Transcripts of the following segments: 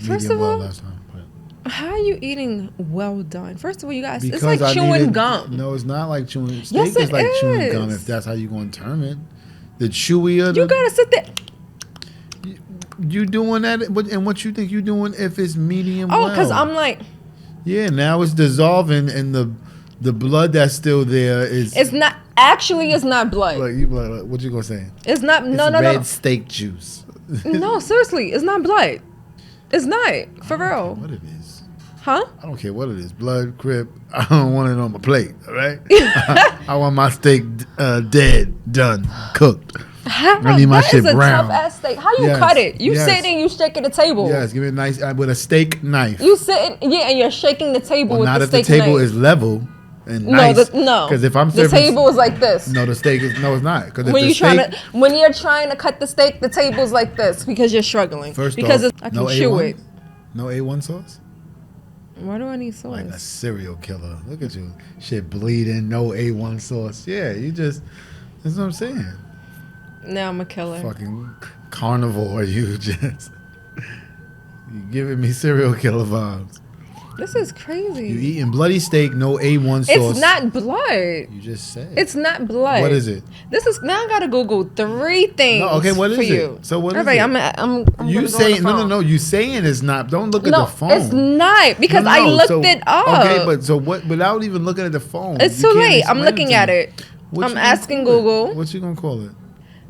medium well all, last time. But how are you eating well done? First of all, you guys, because it's like chewing gum. No, it's not like chewing. Steak Yes, is like it chewing gum is. if that's how you going to term it. The chewier. You gotta sit there. You doing that, and what you think you doing if it's medium well? Oh, because I'm like. Yeah, now it's dissolving, and the blood that's still there is. It's not. Actually, it's not blood. Like, what you gonna say? It's not. It's No. red steak juice. No, seriously, it's not blood. It's not for real. What it is? Huh? I don't care what it is. Blood, crib. I don't want it on my plate. All right. I want my steak dead, done, cooked. I need my shit brown. That is a tough ass steak. How you cut it? You sitting, you shaking the table. Yes, give me a nice with a steak knife. You sitting, and you're shaking the table with the steak knife. Not if the table is level and nice. No. Because if I'm the table is like this. No, the steak is it's not. Because when you're trying to cut the steak, the table's like this because you're struggling. Because I can chew it. No A1 sauce. Why do I need sauce? Like a serial killer. Look at you, shit bleeding. No A1 sauce. Yeah, you just. That's what I'm saying. Now I'm a killer. Fucking carnivore, you just. You giving me serial killer vibes. This is crazy. You eating bloody steak, no A1 sauce. It's not blood. You just said. It's not blood. What is it? This is now I gotta Google 3 things. No, okay, what is it? You. So what is it? I'm you saying no. You saying it's not. Don't look at the phone. It's not because I looked it up. Okay, but so what? Without even looking at the phone, it's too late. I'm looking at it. I'm asking Google. What you gonna call it?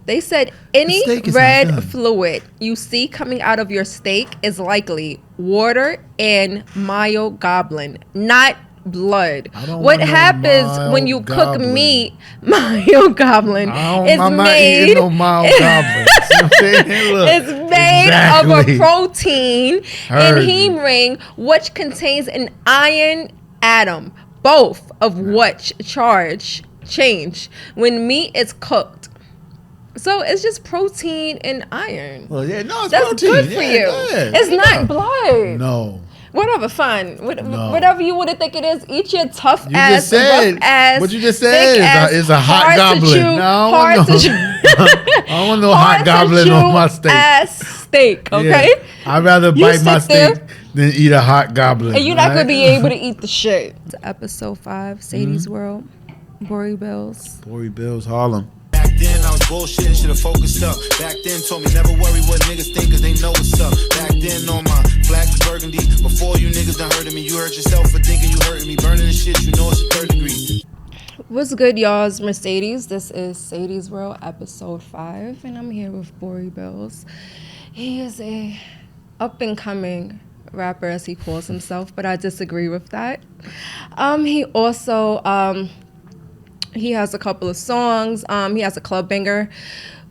They said any red fluid you see coming out of your steak is likely water and myoglobin, not blood. What happens when you cook meat? Myoglobin is made. It's made of a protein in heme ring, which contains an iron atom, both of which change when meat is cooked. So it's just protein and iron. Well, yeah, no, it's That's protein. Good for you. Good. It's not blood. No. Whatever, fine. No. Whatever you would think it is, eat your tough you ass, just said, rough ass. What you just said is a hot goblin. I don't want no hot goblin on my steak. Ass steak, okay? Yeah. I'd rather bite my steak than eat a hot goblin. And you're not going to be able to eat the shit. It's episode 5, Cedes World, Borey Bills. Borey Bills, Harlem. Back then I was bullshitting, should've focused up. Back then told me never worry what niggas think cause they know what's up. Back then on my black burgundy, before you niggas done hurting me, you hurt yourself for thinking you hurting me. Burning the shit, you know it's a 3rd degree. What's good, y'all's Mercedes? This is Cedes World, episode 5, and I'm here with Borey Bills. He is a up-and-coming rapper, as he calls himself, but I disagree with that. He also... he has a couple of songs. He has a club banger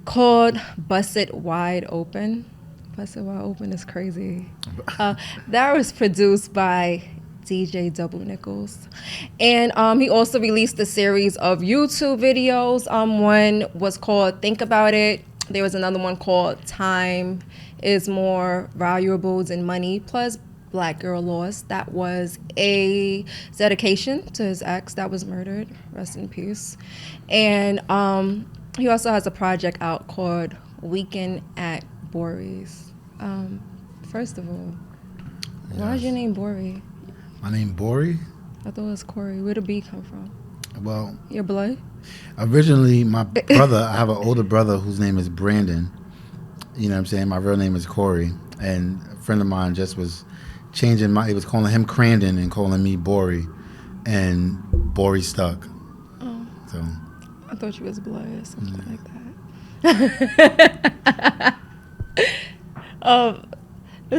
called Bust It Wide Open. Bust It Wide Open is crazy. That was produced by DJ Double Nickels. And he also released a series of YouTube videos. One was called Think About It. There was another one called Time is More Valuable Than Money, plus Black Girl Lost. That was a dedication to his ex that was murdered. Rest in peace. And he also has a project out called Weekend at Borey's. First of all, why is your name Borey? My name Borey? I thought it was Corey. Where did B come from? Well, your blood? Originally, my brother, I have an older brother whose name is Brandon. You know what I'm saying? My real name is Corey. And a friend of mine just was changing he was calling him Crandon and calling me Borey, and Borey stuck. Oh. So I thought you was blood or something like that.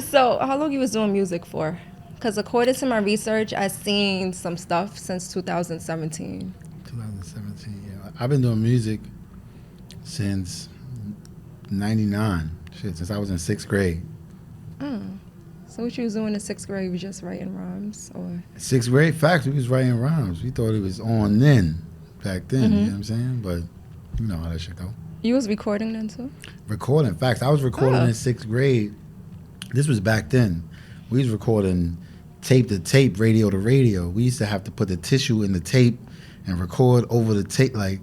So how long you was doing music for? Because according to my research, I've seen some stuff since 2017. 2017, yeah. I've been doing music since 99. Shit, since I was in 6th grade. Oh. So what you was doing in 6th grade? You was just writing rhymes, or 6th grade? Facts, we was writing rhymes. We thought it was on then, back then. You know what I'm saying? But you know how that shit go. You was recording then too? Recording. Facts, I was recording in 6th grade. This was back then. We was recording tape to tape, radio to radio. We used to have to put the tissue in the tape and record over the tape. Like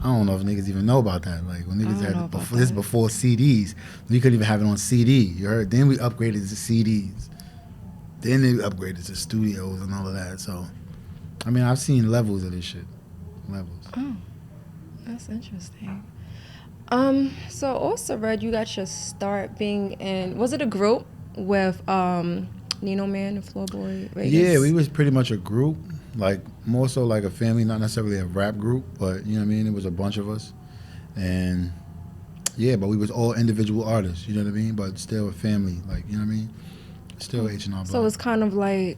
I don't know if niggas even know about that. Like when niggas I don't know had about before, this that. before CDs, we couldn't even have it on CD. You heard? Then we upgraded to CDs. Then they upgraded to studios and all of that. So, I mean, I've seen levels of this shit. Levels. Oh, that's interesting. So also read you got your start being in, was it a group with Nino Man and Floorboy Vegas? Yeah, we was pretty much a group, like more so like a family, not necessarily a rap group, but you know what I mean. It was a bunch of us, and yeah, but we was all individual artists. You know what I mean? But still a family, like you know what I mean. Still H&R. So it's kind of like,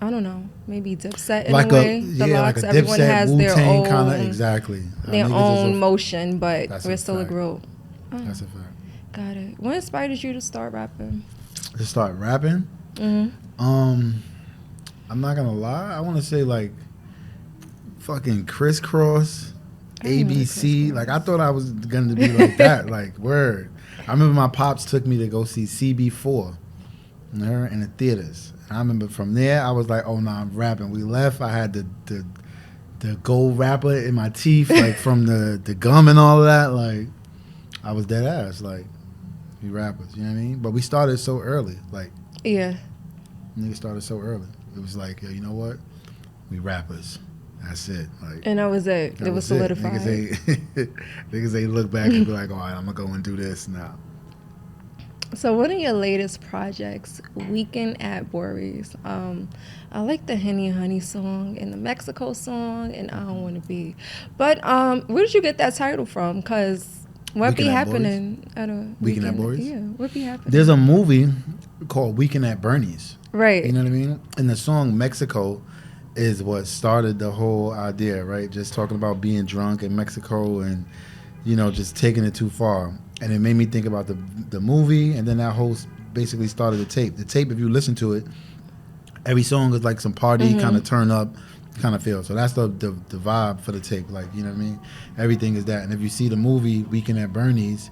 I don't know, maybe Dipset in like a way. The yeah, Locks, like a everyone Dipset, has their Wu-Tang own, kind of exactly. their Niggas is own a- motion, but That's we're a still a fact. group. Oh, That's a fact. got it. What inspired you to start rapping? To start rapping, I'm not gonna lie. I want to say like fucking Crisscross, I remember ABC. Crisscross. Like I thought I was gonna be like that. Like word. I remember my pops took me to go see CB4 in the theaters. And I remember from there I was like, oh no, I'm rapping. We left. I had the gold wrapper in my teeth, like from the gum and all of that. Like I was dead ass. Like we rappers, you know what I mean? But we started so early. Like Yeah. niggas started so early. It was like, yo, you know what? We rappers. That's it. Like And that was it. that It was solidified. Niggas ain't look back and be like, all right, I'm gonna go and do this now. So one of your latest projects, Weekend at Borey's. I like the Henny and Honey song and the Mexico song and I Don't Want to Be. But where did you get that title from? Because what be Weekend at happening at a Weekend at Borey's? Yeah, what be happening? There's a movie called Weekend at Bernie's. Right. You know what I mean? And the song Mexico is what started the whole idea, right? Just talking about being drunk in Mexico and, you know, just taking it too far. And it made me think about the movie, and then that whole basically started the tape. The tape, if you listen to it, every song is like some party kind of turn up kind of feel. So that's the vibe for the tape. Like, you know what I mean? Everything is that. And if you see the movie Weekend at Bernie's,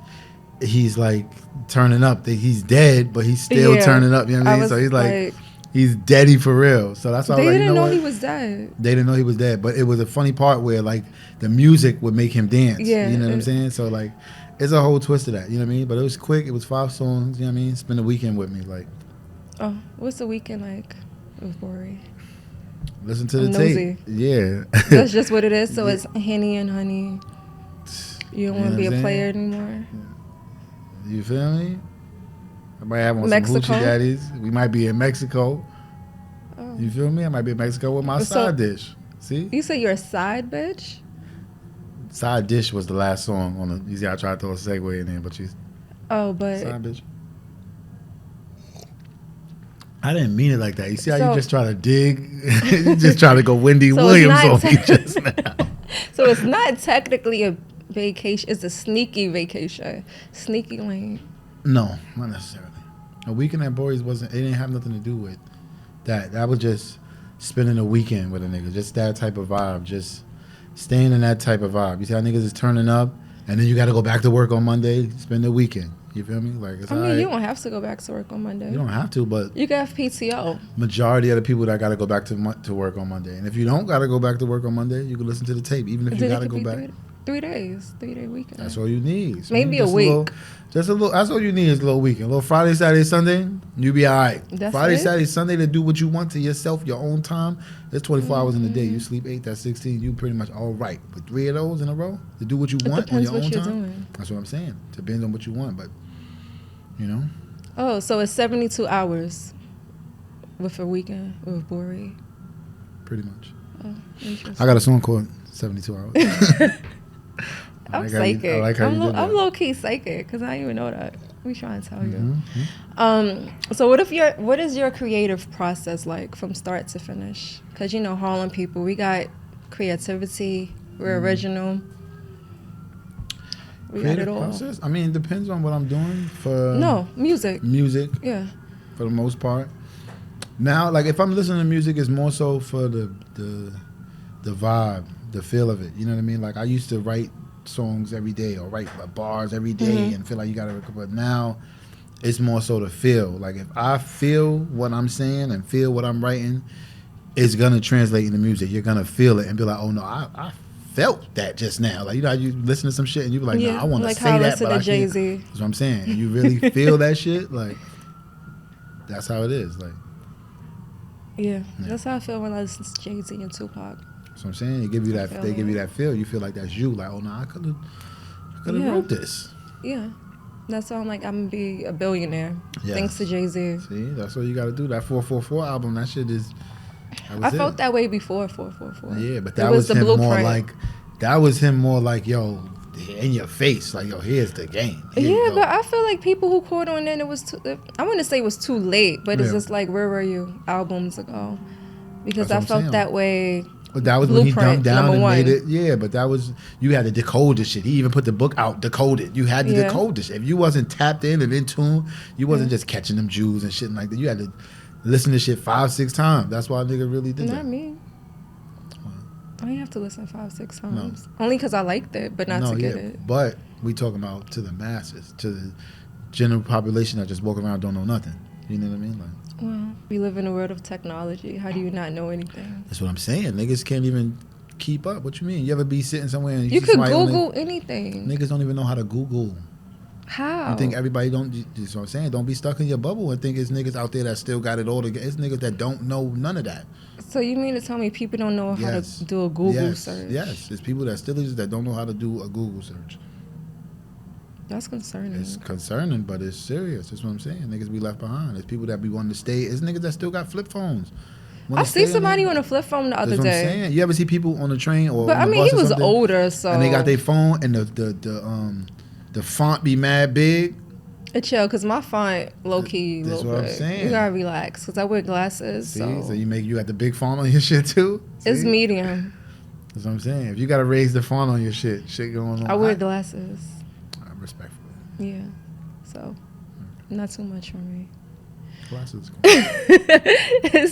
he's like turning up. He's dead, but he's still turning up. You know what I mean? So he's like he's deaddy for real. So that's why They I was like, didn't you know know what? he was dead. They didn't know he was dead, but it was a funny part where like the music would make him dance. Yeah. You know what I'm saying? So like, it's a whole twist of that. You know what I mean? But it was quick. It was 5 songs. You know what I mean? Spend the weekend with me. Like, Oh, what's the weekend like with Borey? listen to the I'm tape. Yeah. That's just what it is. So it's Henny and Honey. You don't You want know to be what a I'm player saying? anymore. You feel me? I might have on Mexico? some hoochie daddies. We might be in Mexico. Oh. You feel me? I might be in Mexico with my So- side dish. See? You say you're a side bitch? Side dish was the last song on the. You see, I tried to throw a segue in there, but she's Oh, but side bitch. I didn't mean it like that. You see how So- you just try to dig? You just try to go Wendy So it's Williams not on me just now. so it's not technically a vacation. It's a sneaky vacation. Sneaky lane. No, not necessarily. A weekend at Borey's wasn't. It didn't have nothing to do with that. That was just spending a weekend with a nigga. Just that type of vibe. Just staying in that type of vibe. You see how niggas is turning up, and then you got to go back to work on Monday. Spend the weekend. You feel me? Like it's I mean, alright. you don't have to go back to work on Monday. You don't have to, but You can have PTO. majority of the people that got to go back to work on Monday. And if you don't got to go back to work on Monday, you can listen to the tape, even if you Then it got to could go be back. 3 days, 3-day weekend. That's all you need. So Maybe a just week. Just a little. That's all you need is a little weekend. A little Friday, Saturday, Sunday. You be all right. That's Friday, it? Saturday, Sunday to do what you want to yourself, your own time. There's 24 hours in the day. You sleep 8, that's 16. You pretty much all right. But 3 of those in a row to do what you It want on depends your what own you're time. doing. That's what I'm saying. Depends on what you want, but you know. Oh, so it's 72 hours with a weekend with Borey. Pretty much. Oh, interesting. I got a song called 72 Hours. I I'm like how you- psychic. I like how you did I'm that. low key psychic because I didn't even know that. We trying to tell you. Mhm. So what is your creative process like from start to finish? Because you know Harlem people, we got creativity. We're Mm-hmm. original. We Creative got it all. process? I mean, it depends on what I'm doing for No music. music. Yeah. For the most part. Now, like if I'm listening to music, it's more so for the vibe, the feel of it. You know what I mean? Like I used to write songs every day or write bars every day and feel like you gotta record. But now it's more so the feel. Like if I feel what I'm saying and feel what I'm writing, it's gonna translate into music. You're gonna feel it and be like, oh no, I felt that just now. Like, you know, how you listen to some shit and you be like, Yeah, nah, I want to like say how I that, listen but to I can't. Jay-Z. That's what I'm saying. You really feel that shit. Like, that's how it is. Like, Yeah, that's how I feel when I listen to Jay-Z and Tupac. that's what I'm saying. They give you that. They give you that feel. You feel like that's you. Like, oh no, I could have wrote this. Yeah, that's why I'm like, I'm gonna be a billionaire. Yes. Thanks to Jay-Z. See, that's what you got to do. That 444 album, that shit is. I felt that way before 444. Yeah, but that was him blueprint. more like. That was him more like, yo, in your face, like, yo, here's the game. Yeah, but I feel like people who caught on then, it was too. I wouldn't say it was too late, but it's just like, where were you albums ago? Because I felt that way. But that was when he dumbed down and made it. Yeah, but that was, you had to decode the shit. He even put the book out, decoded. You had to decode this. If you wasn't tapped in and in tune, you wasn't just catching them Jews and shit like that. You had to listen to shit 5-6 times. That's why a nigga really did that. Not me. I didn't have to listen 5-6 times. No. Only because I liked it, but not to get it. But we talking about to the masses, to the general population that just walk around don't know nothing. You know what I mean? Like, well, we live in a world of technology. How do you not know anything? That's what I'm saying. Niggas can't even keep up. What you mean? You ever be sitting somewhere and you could Google anything. Niggas don't even know how to Google. How? You think everybody don't? That's what I'm saying. Don't be stuck in your bubble and think it's niggas out there that still got it all together. It's niggas that don't know none of that. So you mean to tell me people don't know how to do a Google search? Yes, it's people that still exist that don't know how to do a Google search. That's concerning. It's concerning, but it's serious. That's what I'm saying. Niggas be left behind. It's people that be wanting to stay. It's niggas that still got flip phones. I see somebody on a flip phone the other day. That's what I'm saying. You ever see people on the train or but on the I mean, bus he was something, older, so and they got their phone and the font be mad big. Chill, cause my font low key. That's what I'm saying. You gotta relax, cause I wear glasses. See? So you got the big font on your shit too. See? It's medium. That's what I'm saying. If you gotta raise the font on your shit going on. I wear glasses. Respectfully. Yeah, so not too much for me. Glasses.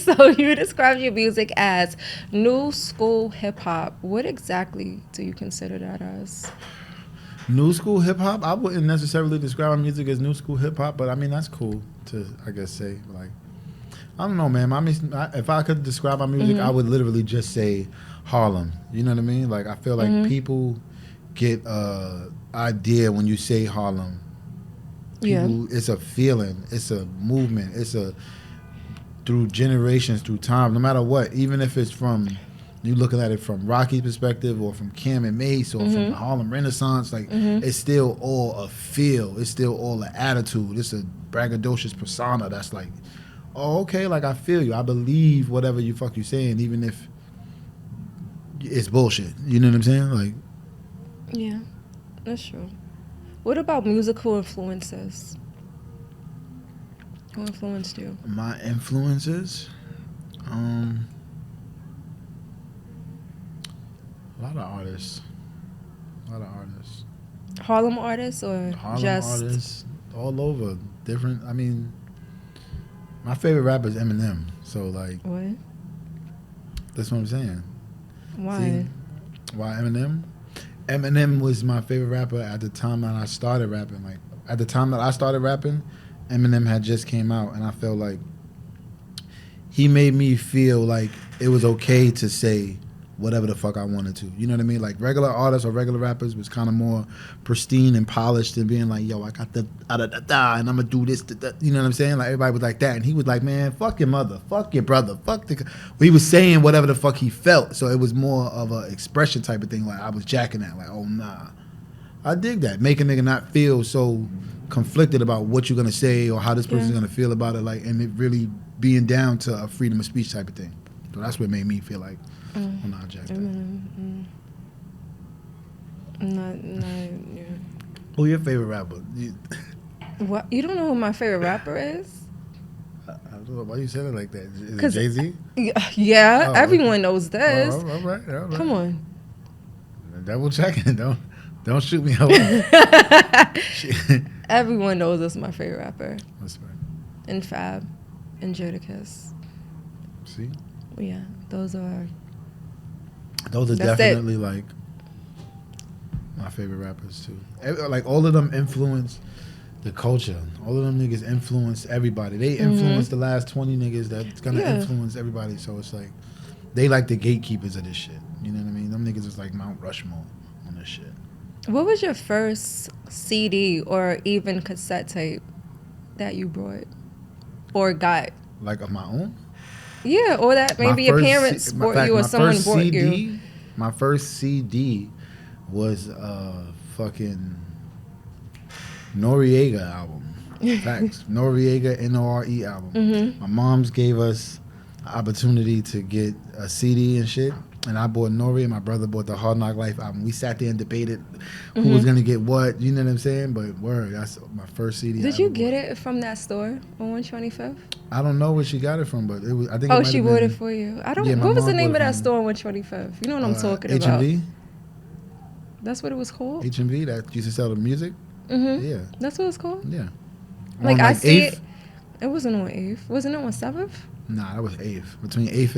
So you describe your music as new school hip hop. What exactly do you consider that as? New school hip hop? I wouldn't necessarily describe my music as new school hip hop, but I mean that's cool to, I guess, say. Like, I don't know, man. If I could describe my music, I would literally just say Harlem. You know what I mean? Like, I feel like people get idea when you say Harlem. People, it's a feeling, it's a movement, it's a through generations, through time, no matter what. Even if it's from you looking at it from Rocky's perspective or from Cam and Mace or from the Harlem Renaissance, like it's still all a feel, it's still all an attitude, it's a braggadocious persona that's like, oh, okay, like I feel you, I believe whatever you saying, even if it's bullshit. You know what I'm saying? Like, yeah, that's true. What about musical influences? Who influenced you? My influences? A lot of artists. Harlem artists or Harlem just artists all over. Different. I mean, my favorite rapper is Eminem. So like, what? That's what I'm saying. Why? See, why Eminem? Eminem was my favorite rapper at the time that I started rapping. Like, at the time that I started rapping, Eminem had just came out, and I felt like he made me feel like it was okay to say whatever the fuck I wanted to. You know what I mean? Like, regular artists or regular rappers was kind of more pristine and polished and being like, yo, I got the da-da-da-da, and I'm going to do this, da-da. You know what I'm saying? Like, everybody was like that. And he was like, man, fuck your mother, fuck your brother, fuck the... He was saying whatever the fuck he felt. So it was more of an expression type of thing. Like, I was jacking that. Like, oh, nah. I dig that. Make a nigga not feel so conflicted about what you're going to say or how this person's going to feel about it. Like, and it really being down to a freedom of speech type of thing. So that's what made me feel like, I'm not jacked. Yeah. Who your favorite rapper? What? You don't know who my favorite rapper is? I don't know. Why you saying it like that? Is it Jay-Z? Yeah, oh, everyone okay. knows this. All right. Come on. Double checking. Don't shoot me out. Everyone knows this is my favorite rapper. That's right. And Fab and Jadakiss. See? Yeah, those are definitely like my favorite rappers too. Like, all of them influence the culture. All of them niggas influence everybody. They influence the last 20 niggas that's gonna influence everybody. So it's like, they like the gatekeepers of this shit. You know what I mean? Them niggas is like Mount Rushmore on this shit. What was your first CD or even cassette tape that you brought or got? Like of my own? Yeah, or that maybe your parents bought you or someone bought you. My first CD was fucking Noriega album. Facts. Noriega, N-O-R-E album. Mm-hmm. My mom's gave us an opportunity to get a CD and shit. And I bought Nori, and my brother bought the Hard Knock Life album. We sat there and debated who was going to get what. You know what I'm saying? But word, that's my first CD. Did you get it from that store on 125th? I don't know where she got it from, but it was. I think. Oh, she bought it for you. I don't. Yeah, what was the name of that store on 125th? You know what I'm talking about? HMV. That's what it was called. HMV that used to sell the music. Mm-hmm. Yeah. That's what it's called. Yeah. Like I see 8th? it. It wasn't on 8th. Wasn't it on 7th? Nah, that was 8th. Between 8th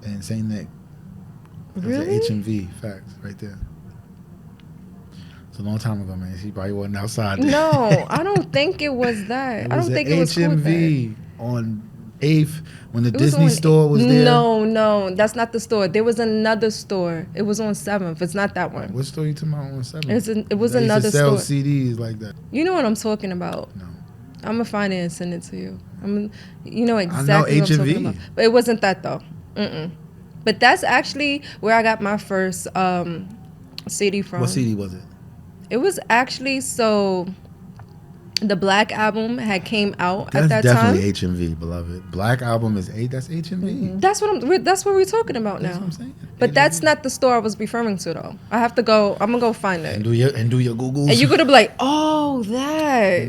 and St. Nick. Really? HMV. Facts. Right there. It's a long time ago, man. She probably wasn't outside. No, I don't think it was that. I don't think it was called that. HMV on 8th when the Disney store was there. No, that's not the store. There was another store. It was on 7th. It's not that one. What store you talking about on 7th? It was they another used to sell store. CDs like that. You know what I'm talking about. No. I'm gonna find it and send it to you. You know exactly I know what I'm talking HMV. about. But it wasn't that though. Mm-mm. But that's actually where I got my first CD from. What CD was it? It was actually the Black album had came out That's at that time. definitely HMV, beloved. Black album is that's HMV. That's what we're talking about now. That's what I'm saying. But HMV. that's not the store I was referring to though. I have to go. I'm gonna go find it. And do your Googles. And you're gonna be like, oh, that.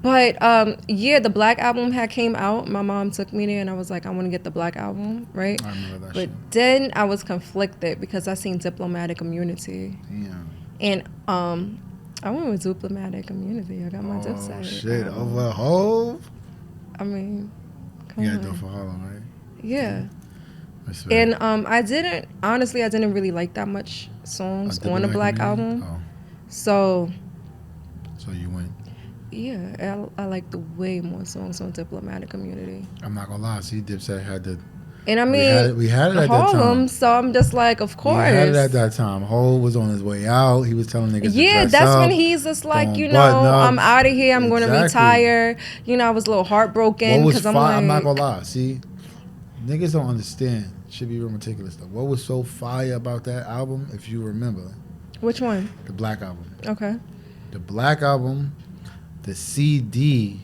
But yeah, the Black album had came out. My mom took me there, and I was like, I want to get the Black album, right? I remember that But shit. then I was conflicted because I seen Diplomatic Immunity, and I went with Diplomatic Immunity. I got my Dip side. Shit, over Hove. I mean, come You on. gotta do it for Harlem, right? Yeah. Respect. And I didn't really like that much songs on the Black album. Oh, So so you went. yeah, I like the way more songs on Diplomatic Immunity. I'm not gonna lie. See, Dipset had the. And I mean, we had it at that Harlem, time. so I'm just like, of course. We had it at that time. Hove was on his way out. He was telling niggas. Yeah, to dress that's up, when he's just like, don't you know, button up. I'm out of here. I'm going to Exactly. retire. You know, I was a little heartbroken What was because I'm fire? like, I'm not gonna lie. See, niggas don't understand. Should be real meticulous though. What was so fire about that album? If you remember, which one? the Black album. Okay. The Black album, the CD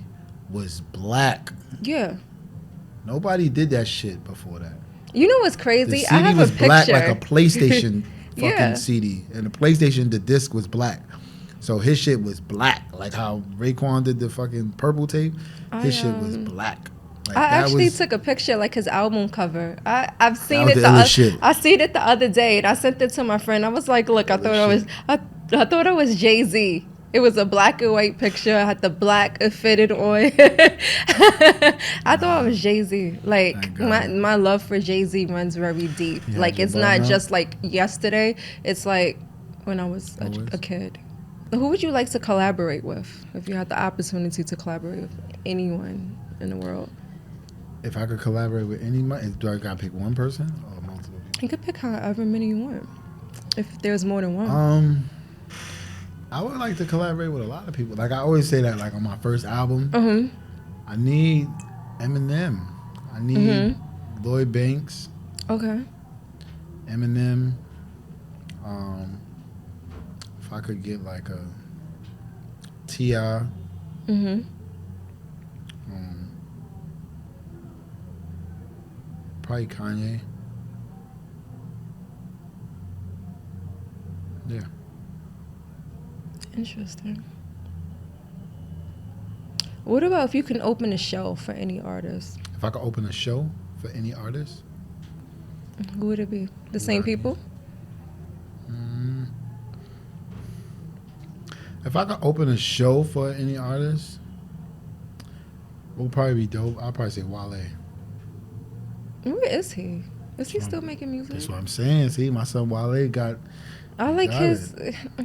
was black. Yeah. Nobody did that shit before that. You know what's The crazy? CD I have was a picture. black like a PlayStation fucking Yeah. CD. And the PlayStation, the disc was black. So his shit was black. Like how Raekwon did the fucking purple tape. His shit was black. Like, I that actually was- took a picture, like his album cover. I've seen was it. the illest shit. I seen it the other day, and I sent it to my friend. I was like, "Look, I thought it was Jay-Z. It was a black and white picture. I had the black fitted on. I thought it was Jay-Z. Like Thank God. my love for Jay-Z runs very deep. You Like had your it's not button up? just like yesterday. It's like when I was Always? a kid. Who would you like to collaborate with if you had the opportunity to collaborate with anyone in the world? If I could collaborate with anybody, do I gotta pick one person or multiple people? You could pick however many you want. If there's more than one. I would like to collaborate with a lot of people. Like I always say that, like on my first album, Mm-hmm. I need Eminem. I need Lloyd Banks, Okay. Eminem. If I could get like a T.I., Mm-hmm. probably Kanye. Yeah. Interesting. What about if you can open a show for any artist? If I could open a show for any artist, Who would it be? The same people? if I could open a show for any artist, what would probably be dope? I'd probably say Wale. Where is he? Is he still making music? That's what I'm saying. See, my son Wale got I like got his.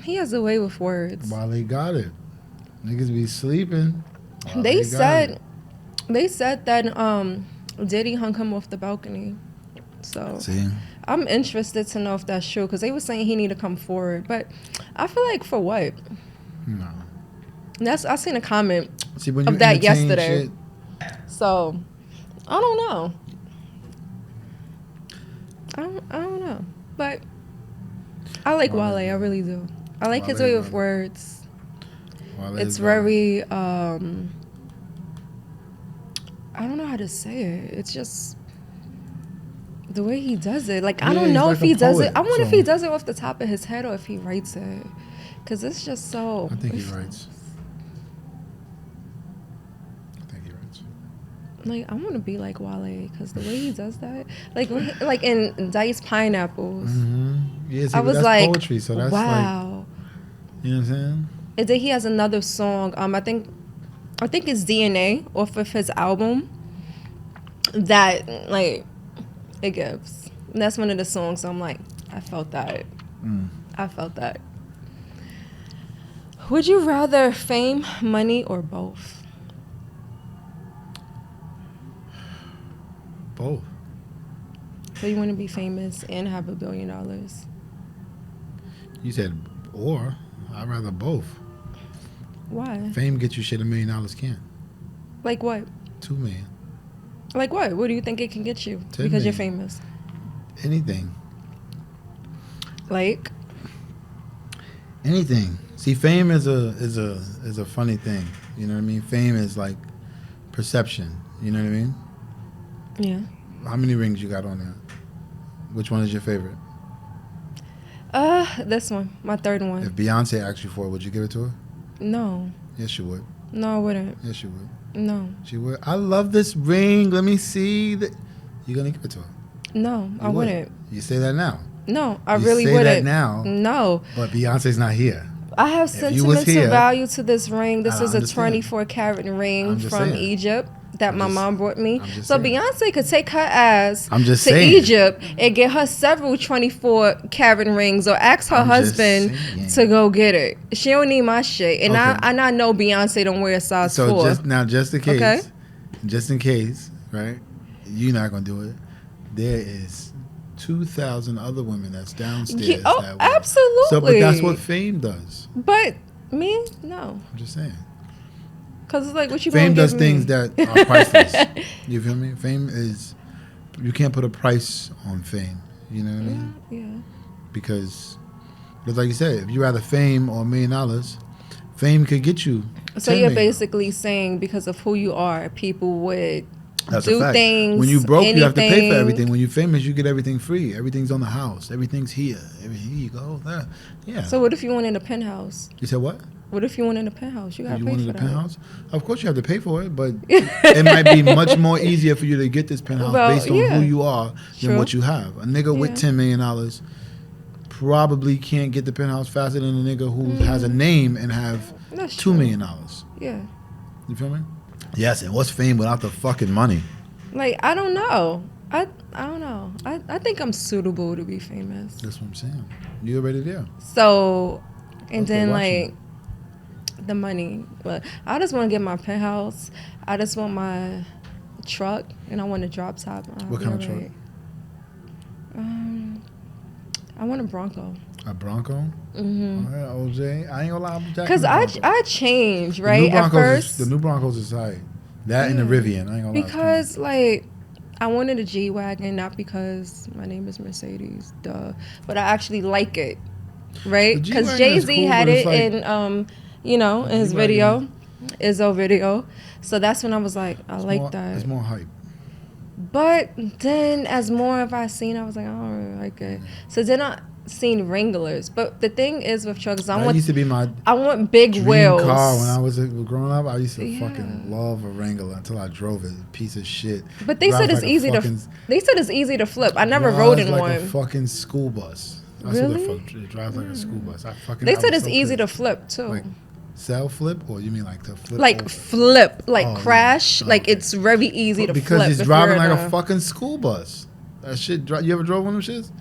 He has a way with words. Wale got it. Niggas be sleeping. Wale They got said. it. They said that Diddy hung him off the balcony. So See? I'm interested to know if that's true because they were saying he need to come forward, but I feel like for what? No. I seen a comment See, when of you that entertain yesterday. shit, So I don't know. I don't know, but I like Wale. I really do. I like his way with words. It's very I don't know how to say it. It's just the way he does it. Like, I don't know if he does it. I wonder if he does it off the top of his head or if he writes it. Because it's just so... I think he writes. Like, I want to be like Wale because the way he does that... Like in Diced Pineapples. Mm-hmm. Yeah, see, I was that's like, poetry, so that's wow. Like, you know what I'm saying? And then he has another song. I think it's DNA off of his album. That, like... It gives. And that's one of the songs. So I'm like, I felt that. I felt that. Would you rather fame, money, or both? Both. So you want to be famous and have $1 billion? You said or. I'd rather both. Why? Fame gets you shit $1 million can't. Like what? $2 million. Like what? What do you think it can get you? Because you're famous. Anything. Like? Anything. See, fame is a funny thing. You know what I mean? Fame is like perception. You know what I mean? Yeah. How many rings you got on there? Which one is your favorite? This one. My third one. If Beyonce asked you for it, would you give it to her? No. Yes, you would. No, I wouldn't. Yes, you would. No. She would. I love this ring. Let me see. You're going to give it to her. No, I wouldn't. You say that now. No, I you really say wouldn't. That now. No. But Beyonce's not here. I have sentimental value to this ring. This is a 24-carat ring from Egypt that my mom brought me. So Beyonce could take her ass to Egypt and get her several 24-carat rings or ask her husband to go get it. She don't need my shit. And I know Beyonce don't wear a size 4. Just in case, right? You're not going to do it. There is 2,000 other women that's downstairs. Yeah, absolutely. So, but that's what fame does. But me, no. I'm just saying. Because it's like, what you fame gonna does give things me? that are priceless. You feel me? Fame is, you can't put a price on fame. You know what I mean? Yeah. Because like you said, if you rather fame or $1 million, fame could get you. So you're basically saying because of who you are, people would do things. When you broke, you have to pay for everything. When you're famous, you get everything free. Everything's on the house. Everything's here. Here you go. There. Yeah. So what if you wanted a penthouse? You said what? What if you wanted a penthouse? You got to pay for that. You wanted a penthouse? Of course you have to pay for it, but it might be much more easier for you to get this penthouse based on who you are than what you have. A nigga with $10 million probably can't get the penthouse faster than a nigga who has a name and have $2 million. Yeah. You feel me? Yes, and what's fame without the fucking money? Like, I don't know. I don't know. I think I'm suitable to be famous. That's what I'm saying. You're already there. So, and then like the money. But I just want to get my penthouse. I just want my truck, and I want a drop top. What kind of truck? I want a Bronco. A Bronco? Mm-hmm. All right, OJ. I ain't gonna lie. Because I changed, right? At first. The new Broncos is tight. That and the Rivian. I ain't gonna lie. Because, like, I wanted a G-Wagon, not because my name is Mercedes, duh. But I actually like it, right? Because Jay-Z cool, had it in, in his video, Izzo video. So that's when I was like, I like that. It's more hype. But then as more of I seen, I was like, I don't really like it. So then I seen Wranglers. But the thing is with trucks, I want big wheels. Car when I was growing up, I used to fucking love a Wrangler until I drove it. Piece of shit. But they said it's easy to flip. I never rode in one. A fucking school bus. Really? It drives like a school bus. They said it's easy to flip too. Like, cell flip, or you mean like to flip? Like over? Flip, like crash. Like it's very easy to flip. Because it's driving like a fucking school bus. That shit. You ever drove one of them shits?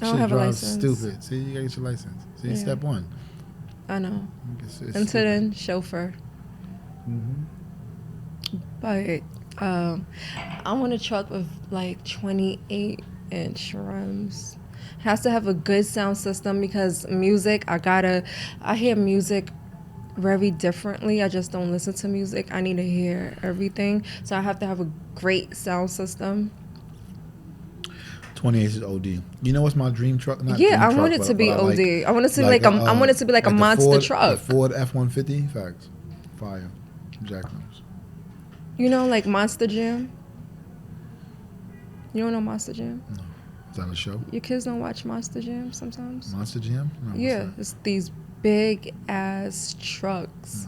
I don't have a license. Stupid. See, you gotta get your license. See, step one. I know. Until then, chauffeur. Mm-hmm. But I want a truck with like 28-inch rims. Has to have a good sound system because music, I hear music very differently. I just don't listen to music. I need to hear everything. So I have to have a great sound system. 28 is OD. You know what's my dream truck? Not Yeah, dream I truck, want it but- to be but I OD. like- I want it to be like I want it to be like a the monster Ford, truck. The Ford F-150, facts. Fire. Jack knows. You know, like Monster Jam. You don't know Monster Jam? No. Is that a show? Your kids don't watch Monster Jam sometimes? Monster Jam? No, what's Yeah, that? it's these big ass trucks.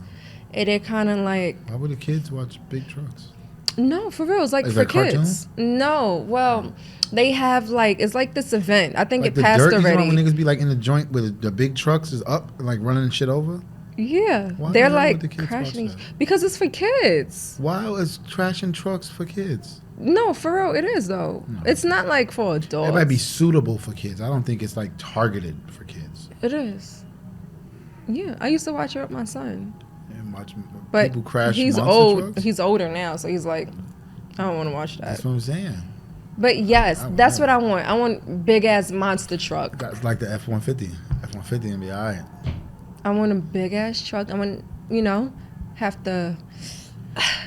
And they're kind of like, Why would the kids watch big trucks? no, for real. It's like Is for that cartoon? kids. No, well, they have like, it's like this event. I think Like it the passed dirt, you know already. when niggas be like in the joint where the big trucks is up and like running shit over? Yeah, Why they're the hell like would the kids crashing watch that? because it's for kids. Why is trashing trucks for kids? No, for real, it is though. No. It's not like for adults. It might be suitable for kids. I don't think it's like targeted for kids. It is. Yeah, I used to watch it with my son, And watch but people crash he's monster old. trucks. He's older now, so he's like, I don't want to watch that. That's what I'm saying. But yes, I don't that's know. what I want. I want big ass monster truck. That's like the F-150. F-150 gonna be alright. I want a big ass truck. I want, have to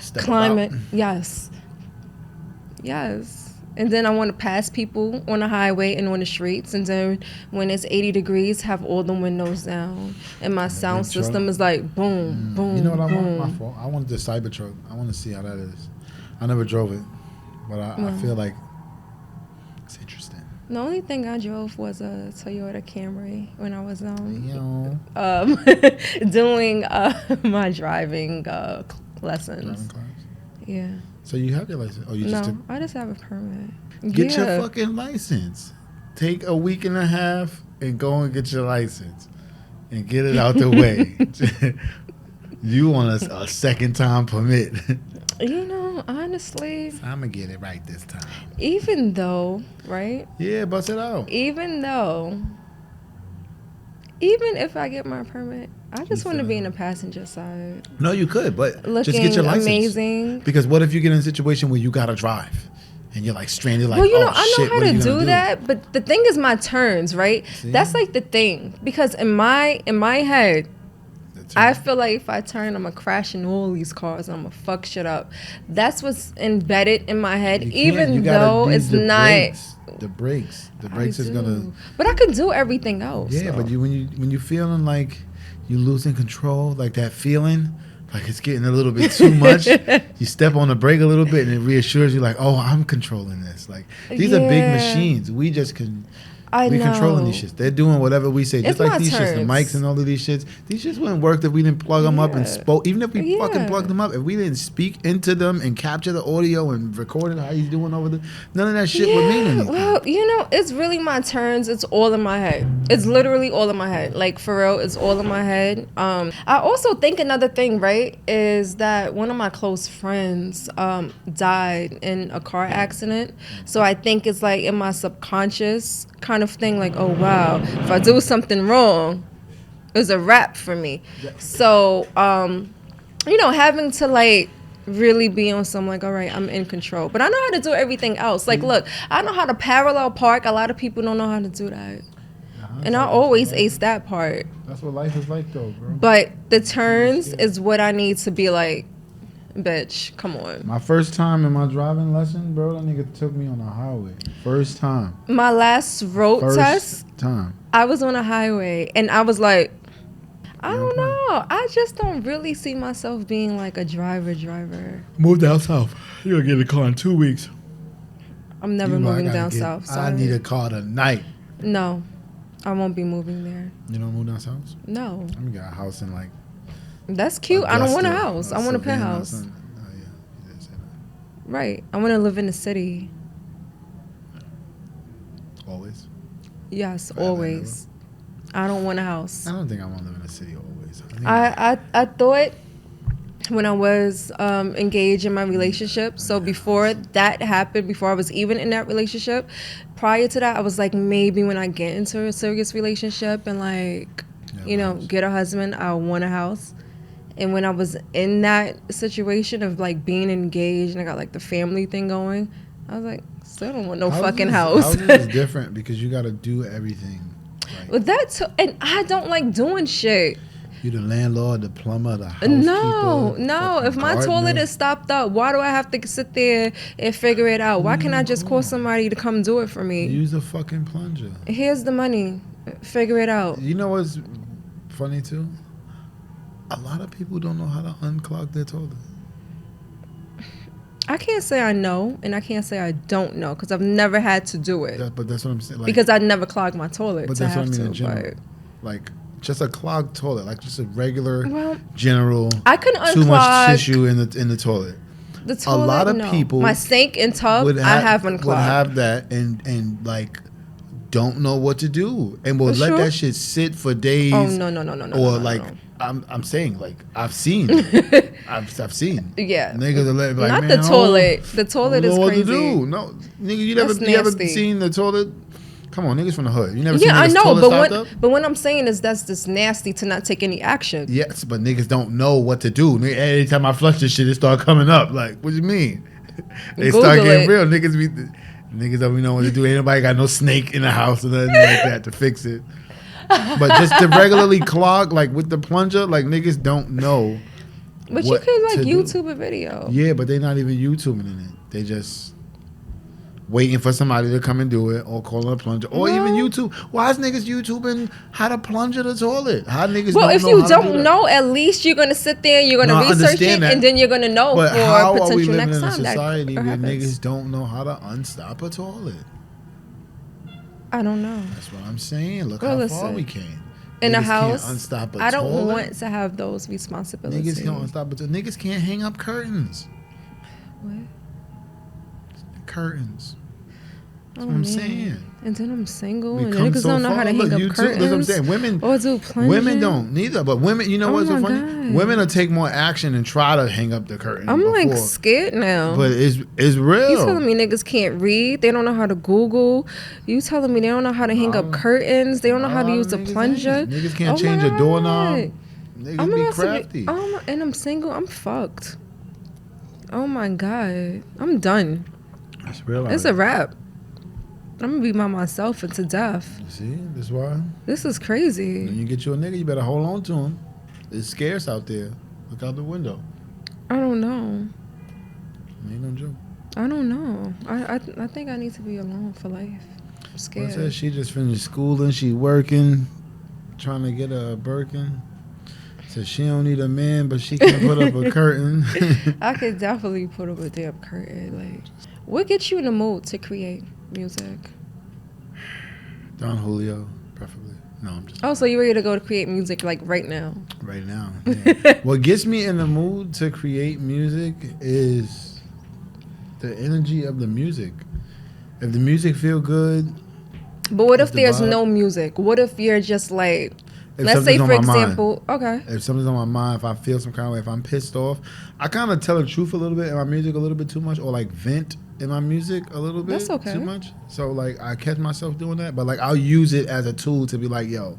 Step climb about. it. Yes. Yes. And then I want to pass people on the highway and on the streets. And then when it's 80 degrees, have all the windows down. And my sound big truck. system is like boom, boom, You know what I boom. want? My fault. I wanted the Cybertruck. I want to see how that is. I never drove it, but I feel like it's interesting. The only thing I drove was a Toyota Camry when I was You know, doing my driving lessons. driving class. Yeah. So you have your license? Oh, you just No, took, I just have a permit. get Yeah. your fucking license. Take a week and a half and go and get your license and get it out the way. You want a second time permit? Honestly, I'm gonna get it right this time. even though, right? Yeah, bust it out. Even if I get my permit, I just want to be in the passenger side. No, you could, but Looking just get your license. amazing. Because what if you get in a situation where you gotta drive and you're like stranded? Like, Well, oh I know shit, how what are to you gonna do that, but the thing is my turns, right? See? That's like the thing. Because in my head, That's I right. feel like if I turn, I'm gonna crash into all these cars. I'm gonna fuck shit up. That's what's embedded in my head, You can't. even You gotta though use it's the not. brakes. The brakes I is gonna. do. But I can do everything else. Yeah, though. but when you feeling like you losing control, like that feeling, like it's getting a little bit too much, you step on the brake a little bit, and it reassures you, like, oh, I'm controlling this. Like these are big Yeah. machines. We just can. I We know. controlling these shits. They're doing whatever we say. Just It's like my these shits, the turns. mics and all of these shits. These shits wouldn't work if we didn't plug them up and Yeah. spoke. Even if we fucking Yeah. plugged them up, if we didn't speak into them and capture the audio and record it how he's doing over there, none of that shit would mean anything. Well, it's really my turns. It's all in my head. It's literally all in my head. Like, for real, it's all in my head. I also think another thing, right, is that one of my close friends died in a car accident. So I think it's like in my subconscious kind of thing, like, oh, wow, if I do something wrong, it's a wrap for me. So, having to, like, really be on some, like, all right, I'm in control. But I know how to do everything else. Like, look, I know how to parallel park. A lot of people don't know how to do that. And I always ace that part. That's what life is like, though, bro. But the turns is what I need to be like, bitch, come on. My first time in my driving lesson, bro, that nigga took me on the highway. First time. My last road First test, time. I was on a highway, and I was like, I You don't don't know. I just don't really see myself being like a driver. Move down south. You're gonna get a car in 2 weeks. I'm never You know, I moving gotta down get- south. I Sorry. need a car tonight. No, I won't be moving there. You don't move down south? No, I'm gonna get a house in like. that's cute. I don't want a Augusta house. or I want a Savannah or penthouse. something. Oh yeah, you did say that. Right. I want to live in the city. Always. Yes, Forever and always. I don't want a house. I don't think I want to live in a city always. I think I thought when I was engaged in my relationship, so before that happened, before I was even in that relationship, prior to that, I was like, maybe when I get into a serious relationship and like, Yeah, house. get a husband, I want a house. And when I was in that situation of like being engaged and I got like the family thing going, I was like, still don't want no fucking house. Houses is different because you got to do everything. Like, But and I don't like doing shit. You the landlord, the plumber, the housekeeper. No. If my gardener. toilet is stopped up, why do I have to sit there and figure it out? Why can't I just call somebody to come do it for me? Use a fucking plunger. Here's the money. Figure it out. You know what's funny too? A lot of people don't know how to unclog their toilet. I can't say I know, and I can't say I don't know, because I've never had to do it. But that's what I'm saying. Like, because I never clogged my toilet. But that's what I mean in general. Like, just a clogged toilet, like just a regular, general. I can unclog too much tissue in the toilet. The toilet, a lot of people, my sink and tub, I have unclogged. Would have that and like don't know what to do, and will let that shit sit for days. Oh no. Or like. I'm saying, like, I've seen. I've seen. Yeah. Niggas are like, not man, the toilet. The toilet is crazy. What to do? No, nigga, you never seen the toilet? Come on, niggas from the hood. You never seen niggas toilet stopped up? But what I'm saying is that's just nasty to not take any action. Yes, but niggas don't know what to do. Every time I flush this shit, it start coming up. Like, what do you mean? They Google start getting it. real. Niggas don't know what to do. Ain't nobody got no snake in the house or nothing like that to fix it. But just to regularly clog, like with the plunger, like niggas don't know. But you could like YouTube a video. Yeah, but they're not even YouTubing it. They just waiting for somebody to come and do it, or calling a plunger, or even YouTube. Why is niggas YouTubing how to plunger the toilet? How niggas? Well, don't if know you how don't to do know, at least you're gonna sit there, you're gonna research it, and then you're gonna know but for how potential are we living next in a time. society where niggas don't know how to unstop a toilet? I don't know. That's what I'm saying. Look how far we came. In niggas a house, can't unstop a I don't toilet. want to have those responsibilities. Niggas can't unstop a toilet. Niggas can't hang up curtains. What? Curtains. That's what I'm saying. And then I'm single, We and come niggas so don't know how to far. hang up Look, curtains. that's what I'm saying. Women, or do plunging. Women don't neither. But women, you know what's so funny? God. Women will take more action and try to hang up the curtain. I'm like scared now. But it's real. You telling me niggas can't read? They don't know how to Google. You telling me they don't know how to hang up curtains? They don't know how to use a plunger? Niggas can't change a doorknob. Niggas be crafty. And I'm single. I'm fucked. Oh my God. I'm done. That's real. It's a wrap. I'm gonna be by myself until death. You see, that's why. This is crazy. When you get you a nigga, you better hold on to him. It's scarce out there. Look out the window. I don't know. Ain't no joke. I don't know. I think I need to be alone for life. I'm scared. Said she just finished schooling. She working, trying to get a Birkin. Said she don't need a man, but she can put up a curtain. I could definitely put up a damn curtain. Like, what gets you in the mood to create music? Don Julio, preferably. No, I'm just. Oh, so you're ready to go to create music like right now? Right now. Yeah. What gets me in the mood to create music is the energy of the music. If the music feel good. But what if there's no music? What if you're just like, let's say for example, okay. If something's on my mind, if I feel some kind of way, if I'm pissed off, I kind of tell the truth a little bit in my music a little bit too much, or like vent in my music a little bit too much. So like I catch myself doing that, but like I'll use it as a tool to be like, yo,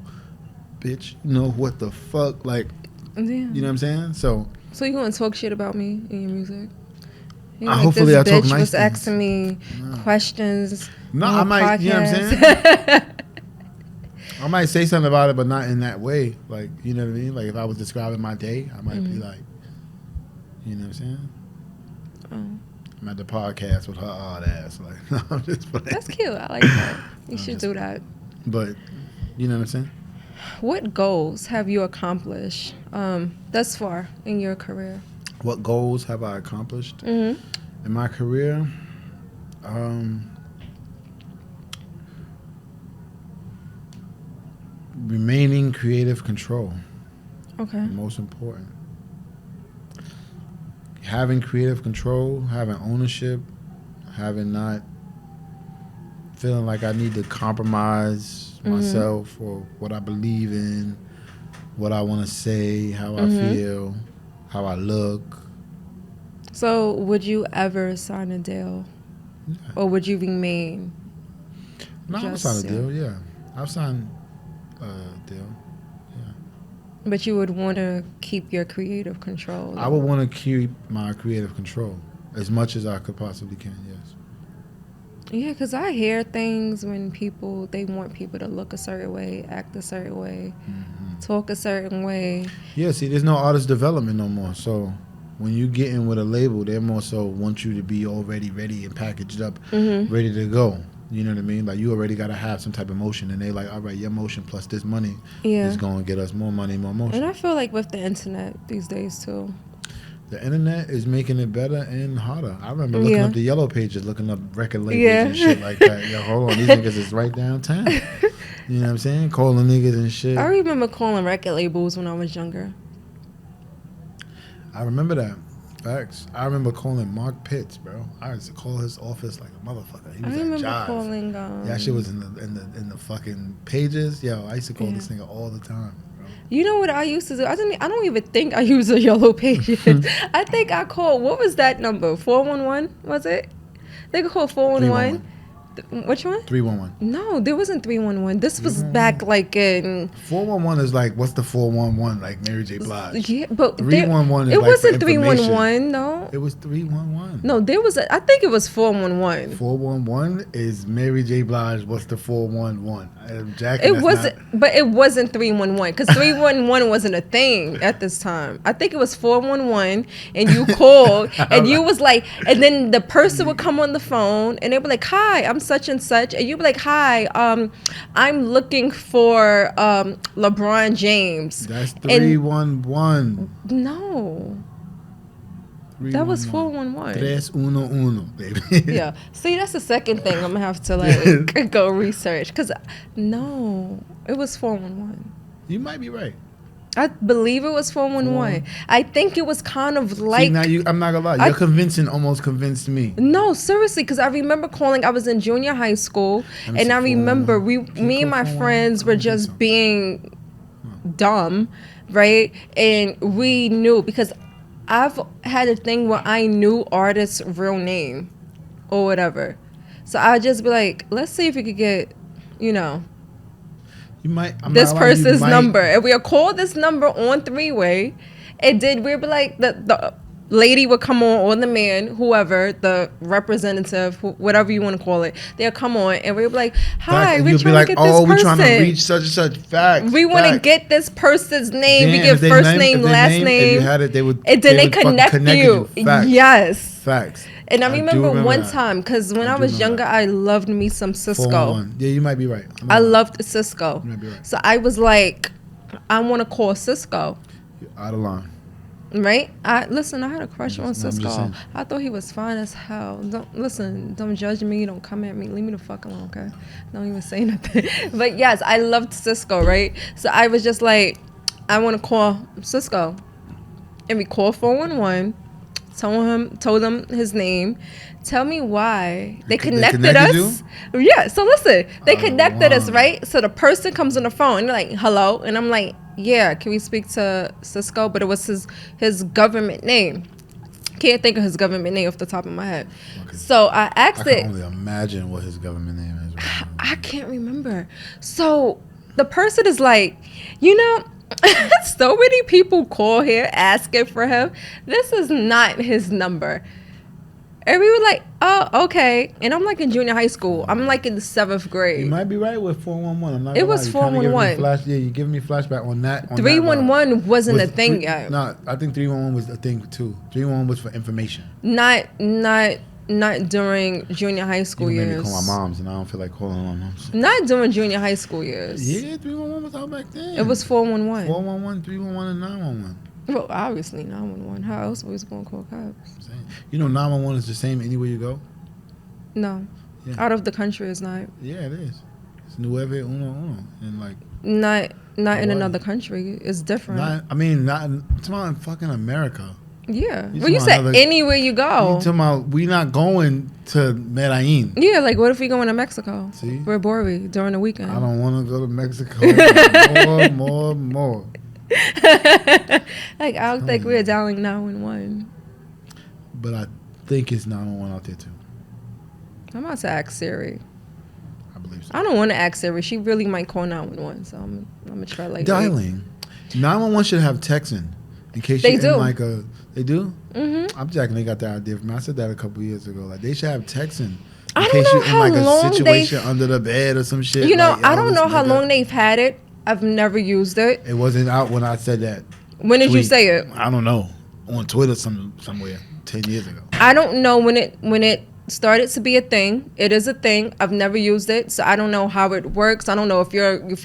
bitch, you know what the fuck, like, you know what I'm saying? So you gonna talk shit about me in your music? Hopefully I talk nice things. This bitch was asking me questions. No, I might, you know what I'm saying? I might say something about it, but not in that way. Like, you know what I mean? Like if I was describing my day, I might be like, you know what I'm saying? Oh. I'm at the podcast with her odd ass. Like, no, I'm just playing. That's cute. I like that. You should do that. But, you know what I'm saying? What goals have you accomplished thus far in your career? What goals have I accomplished in my career? Remaining creative control. Okay. Most important. Having creative control, having ownership, having not feeling like I need to compromise myself or what I believe in, what I want to say, how I feel, how I look. So would you ever sign a deal? Yeah. Or would you remain? No, I've signed a deal, yeah. I've signed a deal, yeah. But you would want to keep your creative control. I would want to keep my creative control as much as I could possibly can. Yes. Yeah, because I hear things when they want people to look a certain way, act a certain way, talk a certain way. Yeah, see, there's no artist development no more. So when you get in with a label, they more so want you to be already ready and packaged up, ready to go. You know what I mean? Like, you already got to have some type of motion. And they like, all right, your motion plus this money is going to get us more money, more motion. And I feel like with the internet these days, too. The internet is making it better and harder. I remember looking up the yellow pages, looking up record labels and shit like that. Yo, hold on, these niggas is right downtown. You know what I'm saying? Calling niggas and shit. I remember calling record labels when I was younger. I remember that. Facts. I remember calling Mark Pitts, bro. I used to call his office like a motherfucker. He was at Jive. Calling. That shit was in the fucking pages. Yo, I used to call this nigga all the time. You know what I used to do? I don't even think I used a yellow pages. I think I called. What was that number? 411 was it? They could call 411. Which one? 311. No, there wasn't 311. This was back like in 411 is like, what's the 411? Like Mary J. Blige. Yeah, but 311 is it like wasn't for 311. No, it was 311. No, there was. I think it was 411. 411 is Mary J. Blige. What's the 411? It wasn't, but it wasn't 311 because 311 wasn't a thing at this time. I think it was 411, and you called, and you was like, and then the person would come on the phone, and they were like, "Hi, I'm such and such," and you'd be like, "Hi, I'm looking for LeBron James." That's 311. No. That was 411. 311, baby. Yeah. See, that's the second thing I'm gonna have to like go research. Cause no, it was 411. You might be right. I believe it was 411. I think it was kind of like. See, now I'm not gonna lie. Almost convinced me. No, seriously, because I remember calling. I was in junior high school, and I remember me and my friends were just being dumb, right? And we knew because I've had a thing where I knew artists' real name or whatever. So I'd just be like, let's see if we could get, you might this person's number. And we'll call this number on three-way. And then we'd be like, the lady would come on, or the man, whoever, the representative, whatever you want to call it, they'll come on, and we'll be like, hi, we're trying to get this person. We're trying to reach such and such. Facts. We want to get this person's name. We get first name, last name. If you had it, and then they connect you. Facts. Yes. Facts. And I remember one time, because when I was younger, I loved me some Cisco. Yeah, you might be right. I loved Cisco. You might be right. So I was like, I want to call Cisco. You're out of line. Right? I had a crush on Cisco. I thought he was fine as hell. Don't judge me. Don't come at me. Leave me the fuck alone, okay? Don't even say nothing. But yes, I loved Cisco, right? So I was just like, I want to call Cisco. And we called 411. Told him his name. Tell me why they connected us. Yeah. So listen, they connected us, right? So the person comes on the phone and they're like, "Hello," and I'm like, "Yeah, can we speak to Cisco?" But it was his government name. Can't think of his government name off the top of my head. Okay. So I asked it. I can only imagine what his government name is. Right? I can't remember. So the person is like, so many people call here asking for him. This is not his number. And we were like, oh, okay. And I'm like in junior high school. I'm like in the 7th grade. You might be right with 411. I'm not it was 411. You're giving me flashback on that. 311 wasn't a thing yet. No, I think 311 was a thing too. 311 was for information. Not during junior high school years. You made me call my moms, and I don't feel like calling my moms. Not during junior high school years. Yeah, 311 was out back then. It was 411. 411, 311, and 911. Well, obviously 911. How else was we going to call cops? 911 is the same anywhere you go? No. Yeah. Out of the country it's not. Yeah, it is. It's nueve uno. And like... Not in another country. It's different. Not in fucking America. Yeah. Well, you said anywhere you go. You talking about we not going to Medellin. Yeah, like what if we going to Mexico? See? We're Borey during the weekend. I don't want to go to Mexico. more. Like, I don't think we're dialing 911. But I think it's 911 out there, too. I'm about to ask Siri. I believe so. I don't want to ask Siri. She really might call 911, so I'm going to try later. Dialing. 911 should have texting in case They you're do. in like a. They do. Mm-hmm. I'm jacking. They got that idea from me. I said that a couple years ago. Like they should have texting. I don't know how in like long a situation under the bed or some shit. You know, like, I don't know how nigga. long they've had it. I've never used it. It wasn't out when I said that. When did you tweet. say it? I don't know. On Twitter somewhere 10 years ago. I don't know when it started to be a thing. It is a thing. I've never used it, so I don't know how it works. I don't know if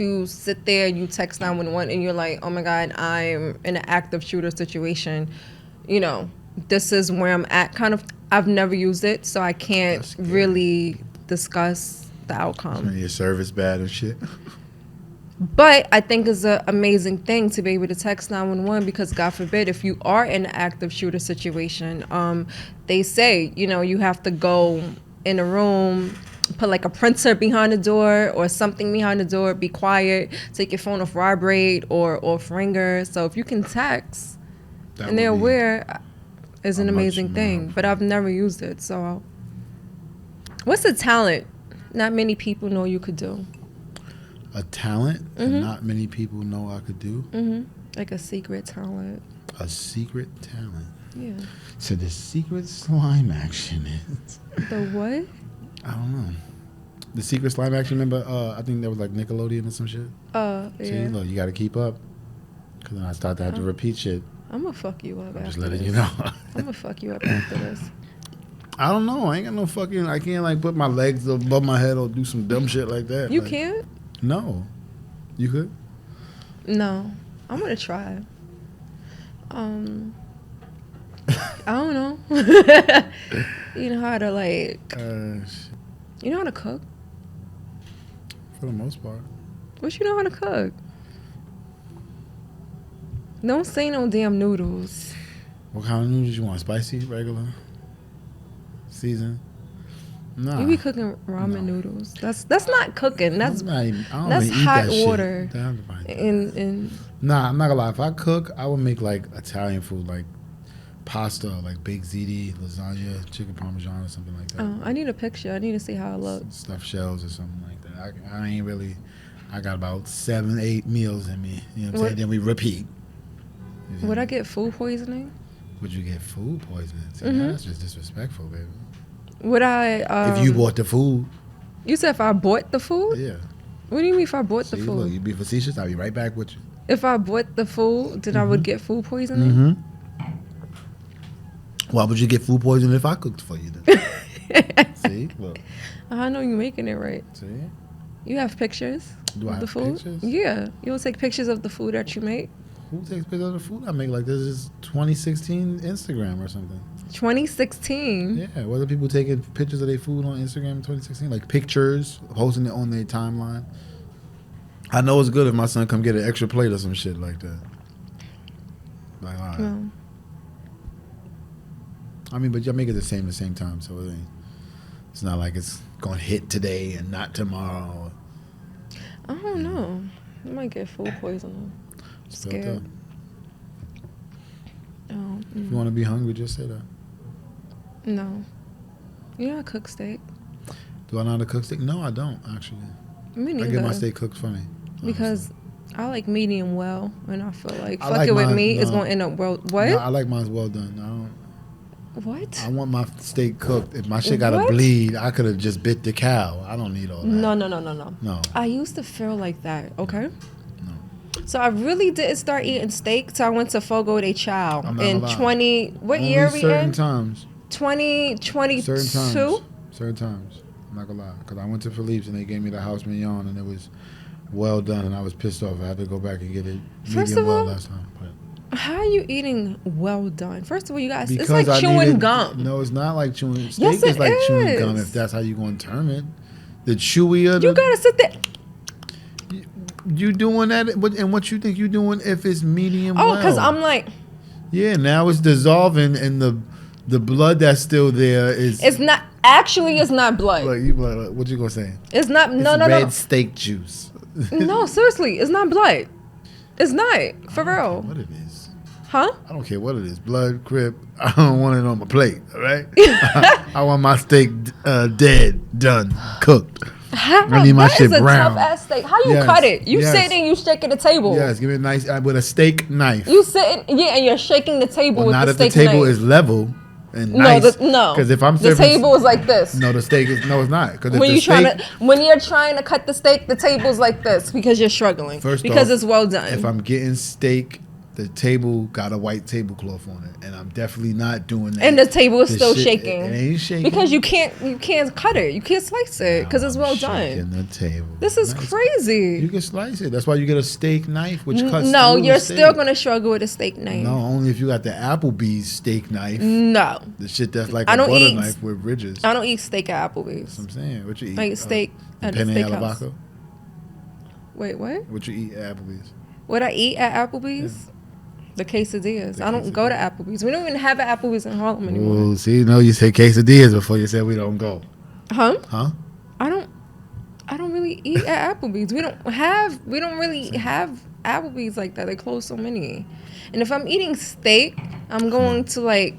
you sit there and you text 911 and you're like, oh my God, I'm in an active shooter situation. You know, this is where I'm at. Kind of. I've never used it, so I can't really discuss the outcome. Your service bad and shit. But I think it's an amazing thing to be able to text 911 because God forbid if you are in an active shooter situation, they say, you know, you have to go in a room, put like a printer behind the door or something behind the door, be quiet, take your phone off vibrate or off ringer. So if you can text and they're aware, is an amazing thing. But I've never used it. So what's a talent not many people know you could do? A talent that not many people know I could do? Mm-hmm. Like a secret talent. A secret talent. Yeah. So the secret slime action is... The what? I don't know. The secret slime action, remember, I think that was like Nickelodeon or some shit. Yeah. See, look, you got to keep up. Because then I start to have to repeat shit. I'm going to fuck you up after Just letting this. you know. I'm going to fuck you up after this. I don't know. I ain't got no fucking... I can't like put my legs above my head or do some dumb shit like that. You like, can't? No. You could? No. I'm going to try. I don't know. You know how to like... you know how to cook? For the most part. What you know how to cook? Don't say no damn noodles. What kind of noodles you want? Spicy? Regular? Seasoned? Nah. You be cooking ramen noodles. That's not cooking. That's not even, I don't that's even eat hot that water. Shit. Nah, I'm not gonna lie. If I cook, I would make like Italian food, like pasta, like baked ziti, lasagna, chicken parmesan, or something like that. Oh, I need a picture. I need to see how it looks. Stuffed shells or something like that. I ain't really. I got about 7-8 meals in me. You know what I'm saying? Then we repeat. Would I get food poisoning? Would you get food poisoning? See, that's just disrespectful, baby. Would I? If you bought the food. You said if I bought the food? Yeah. What do you mean if I bought the food? Look, you be facetious. I'll be right back with you. If I bought the food, then I would get food poisoning? Mm-hmm. Why would you get food poisoning if I cooked for you then? See? Look. I know you're making it right. See? You have pictures Do I of the have food? pictures? Yeah. You don't take pictures of the food that you make? Who takes pictures of the food I make? Like this is 2016 Instagram or something. 2016? Yeah. Wasn't people taking pictures of their food on Instagram in 2016? Like pictures, posting it on their timeline. I know it's good if my son come get an extra plate or some shit like that. Like, all right. No. I mean, but y'all make it the same time, so it's not like it's gonna hit today and not tomorrow. I don't know. I might get food poisoning. I'm scared. Oh, If you want to be hungry, just say that. No. You know how to cook steak? Do I know how to cook steak? No, I don't, actually. Me neither. I get my steak cooked for me. Because I like medium well, and I feel like I fuck like it with mine, me, it's no. going to end up well. What? No, I like mine well done. What? I want my steak cooked. If my shit gotta What? bleed, I could have just bit the cow. I don't need all that. No. No. I used to feel like that, okay? No. So I really didn't start eating steak till I went to Fogo de Chao I'm not in gonna lie. 20. What Only year we certain in? times. 2022. Certain times. I'm not gonna lie. Because I went to Philippe's and they gave me the house mignon and it was well done and I was pissed off. I had to go back and get it First medium of well all, last time. But how are you eating well done? First of all, you guys, it's because like I chewing needed- gum. No, it's not like chewing. Steak Yes, is it like chewing gum is. if that's how you gonna term it. The chewier You gotta sit there. you doing that, and what you think you doing if it's medium? Oh, because well? I'm like, Yeah, now it's dissolving, and the blood that's still there is. it's not. Actually, it's not blood. Like, you like, what you gonna say? It's not. It's No. red steak juice. No, seriously, it's not blood. It's not for real. What it is? Huh? I don't care what it is. Blood, crib. I don't want it on my plate. All right. I want my steak dead, done, cooked. I need my That shit is a brown. tough ass steak. How you Yes, cut it? You yes. sitting, you shaking the table. Yes, give me a nice with a steak knife. You sitting, yeah, and you're shaking the table Well, with not the if the steak table knife. is level and No, nice. no. Because if I'm the serving, table is like this. no, the steak is no, it's not. Because When you when you're trying to cut the steak, the table's like this because you're struggling. Because it's well done. If I'm getting steak, the table got a white tablecloth on it, and I'm definitely not doing that. And the table is still shit, shaking. It ain't shaking because you can't cut it. You can't slice it because it's well shaking done. the table. This is crazy. You can slice it. That's why you get a steak knife, which cuts. No, through you're the still steak. gonna struggle with a steak knife. No, only if you got the Applebee's steak knife. No, The shit that's like I a don't butter eat- knife with ridges. I don't eat steak at Applebee's. That's what I'm saying. What you eat? I eat steak at a penne alla steakhouse. vodka? Wait, what? What you eat at Applebee's? What I eat at Applebee's? The quesadillas. I don't go to Applebee's. We don't even have an Applebee's in Harlem anymore. Oh, see, no, you said quesadillas before you said we don't go. Huh? Huh? I don't really eat at Applebee's. We don't really have Applebee's like that. They close so many. And if I'm eating steak, I'm going to like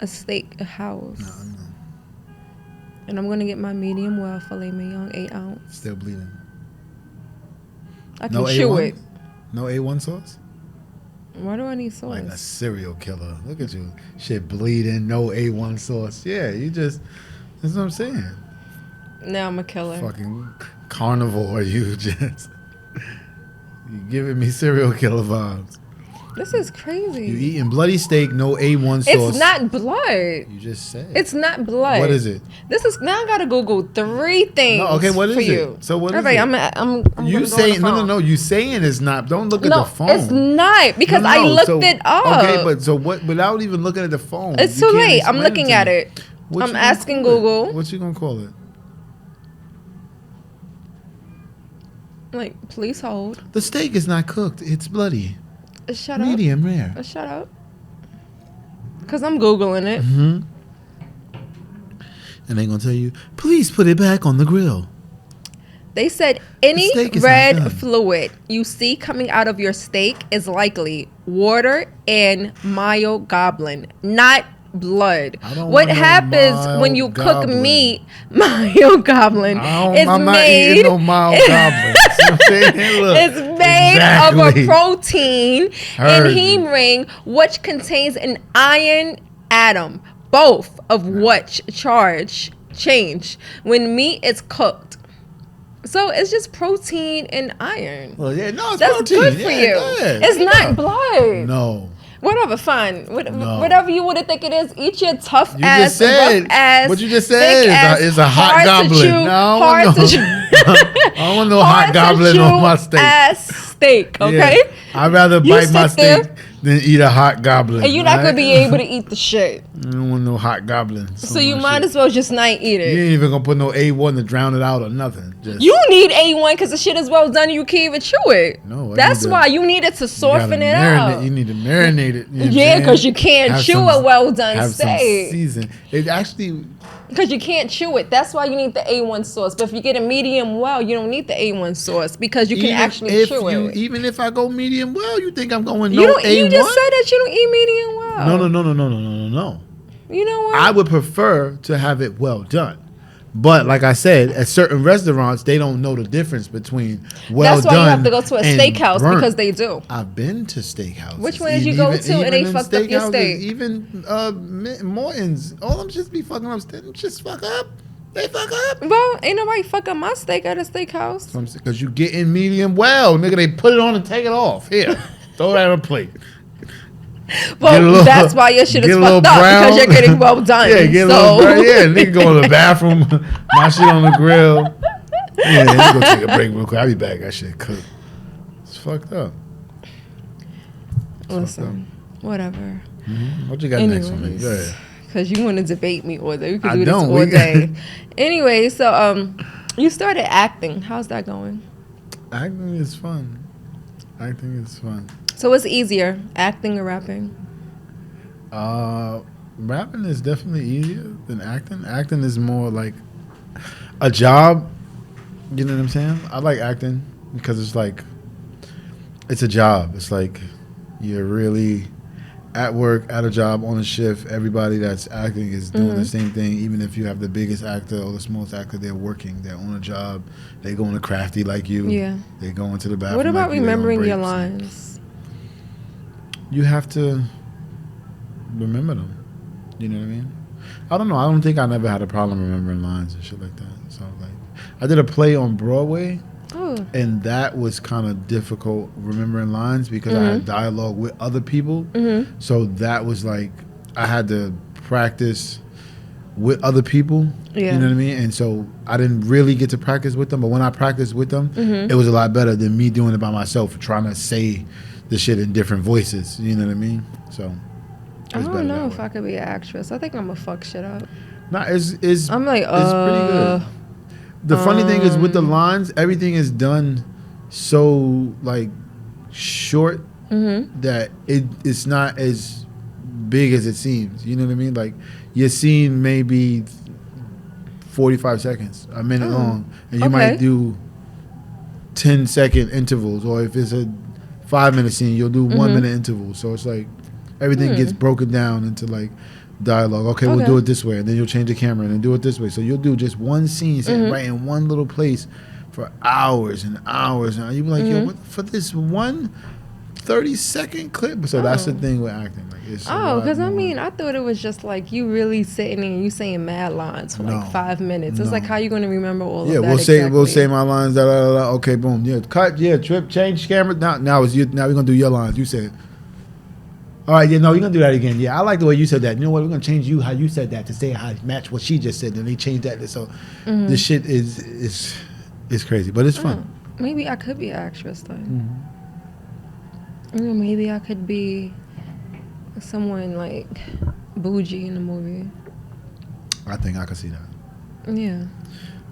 a steak house. No. And I'm gonna get my medium well filet mignon 8 ounce. Still bleeding. I can No chew A1? it. No A1 sauce? Why do I need sauce? Like a serial killer. Look at you. Shit bleeding, no A1 sauce. Yeah, you just, that's what I'm saying. Now I'm a killer. Fucking carnivore, you just. You giving me serial killer vibes. This is crazy. You eating bloody steak, no A1 sauce. It's not blood. You just said. It's not blood. What is it? This is now I gotta Google 3 things. No, okay, what is for it? you. So what is All right, it? I'm You gonna go saying on the phone. no. You saying it's not. Don't look at No, the phone. it's not because No, I looked so- it up. Okay, but so what? Without even looking at the phone, It's you too can't late. I'm explain looking to at me. it. What I'm you gonna asking call it? Google. What you gonna call it? Like, please hold. The steak is not cooked. It's bloody. Shut Medium rare. up. Shut up. Cause I'm Googling it. Mm-hmm. And they gonna tell you, please put it back on the grill. They said any steak is not red done. fluid you see coming out of your steak is likely water and myoglobin, not blood. I don't What want no happens when you cook myoglobin. meat? Myoglobin is I'm not made. eating no mild goblins. I'm saying, look, It's made of exactly. a protein Heard in you. heme ring, which contains an iron atom, both of which change when meat is cooked. So it's just protein and iron. Well, yeah, no, it's That's protein. good for Yeah, you. go ahead. It's Yeah. not blood. No. Whatever, fine. No. Whatever you would think it is, eat your tough You ass, just said rough ass. what you just thick said ass, is a hot hard to goblin. chew, No, I hard don't to know. chew- I don't want no hard hot to goblin chew on my steak. Ass steak, okay? Yeah. I'd rather You bite my sit there- steak than eat a hot goblin. And you're not gonna alright? be able to eat the shit. I don't want no hot goblins. So you might as well just not eat You it. ain't even gonna put no A1 to drown it out or nothing. Just You need A1 because the shit is well done and you can't even chew it. No, I That's need to- why you need it to you soften gotta it marinate- out. You need to marinate it. You know what I'm Yeah, saying? because you can't Have chew some- a well done have some steak. season. It actually. Because you can't chew it. That's why you need the A1 sauce. But if you get a medium well, you don't need the A1 sauce because you can actually chew it. Even if I go medium well, you think I'm going You no don't. A1? You just said that you don't eat medium well. No. You know what? I would prefer to have it well done. But like I said, at certain restaurants, they don't know the difference between well That's done. why you have to go to a and steakhouse burnt. because they do. I've been to steakhouses. Which one did you go to and they them fucked up your steakhouses, steak? Even Morton's, all them just be fucking up. Just fuck up. They fuck up. Well, ain't nobody fucking my steak at a steakhouse. Because you get in medium well, nigga. They put it on and take it off. Here, throw that on a plate. Well, Get a little- that's why your shit is get a little fucked up brown. because you're getting well done. Yeah, get a so. little brown. Yeah, nigga go in the bathroom, my shit on the grill. Yeah, let's go take a break real quick. I'll be back. That shit cooked. It's fucked up. Listen, whatever. What you got next for me? Go Anyways, ahead. because you want to debate me all day. We I could do this don't. all day. Anyway, so you started acting. How's that going? Acting is fun. Acting is fun. So what's easier, acting or rapping? Rapping is definitely easier than acting. Acting is more like a job. You know what I'm saying? I like acting because it's like it's a job. It's like you're really at work, at a job, on a shift, everybody that's acting is doing the same thing. Even if you have the biggest actor or the smallest actor, they're working. They're on a job. They going to crafty like you. Yeah. They go into the bathroom. What about like you, remembering your breaks. lines? You have to remember them. You know what I mean? I don't know. I don't think I never had a problem remembering lines and shit like that. So like, I did a play on Broadway. Oh. And that was kind of difficult remembering lines because I had dialogue with other people. So that was like I had to practice with other people. Yeah. You know what I mean? And so I didn't really get to practice with them. But when I practiced with them, it was a lot better than me doing it by myself, trying to say the shit in different voices. You know what I mean? So I don't know if I could be an actress. I think I'm gonna fuck shit up. Nah, I'm like, it's pretty good. The funny thing is with the lines, everything is done so like short that it's not as big as it seems. You know what I mean? Like your scene may be 45 seconds, a minute long, and you might do 10-second intervals, or if it's a 5-minute scene, you'll do 1-minute intervals. So it's like everything gets broken down into like dialogue. Okay, we'll do it this way, and then you'll change the camera and then do it this way. So you'll do just one scene sitting right in one little place for hours and hours, and you'll be like, yo, what for this one 30-second clip? So that's the thing with acting. Like, it's because I mean, I thought it was just like you really sitting and you saying mad lines for like 5 minutes. It's like how you going to remember all of that? Yeah, we'll say my lines. Okay, boom. Yeah, cut. Yeah, trip. Change camera. Now it's you. Now we're gonna do your lines. You said. All right, yeah, no, you're going to do that again. Yeah, I like the way you said that. You know what? We're going to change you how you said that to say how to match what she just said. And they changed that. So this shit is crazy, but it's fun. Maybe I could be an actress then. Maybe I could be someone like bougie in the movie. I think I could see that. Yeah.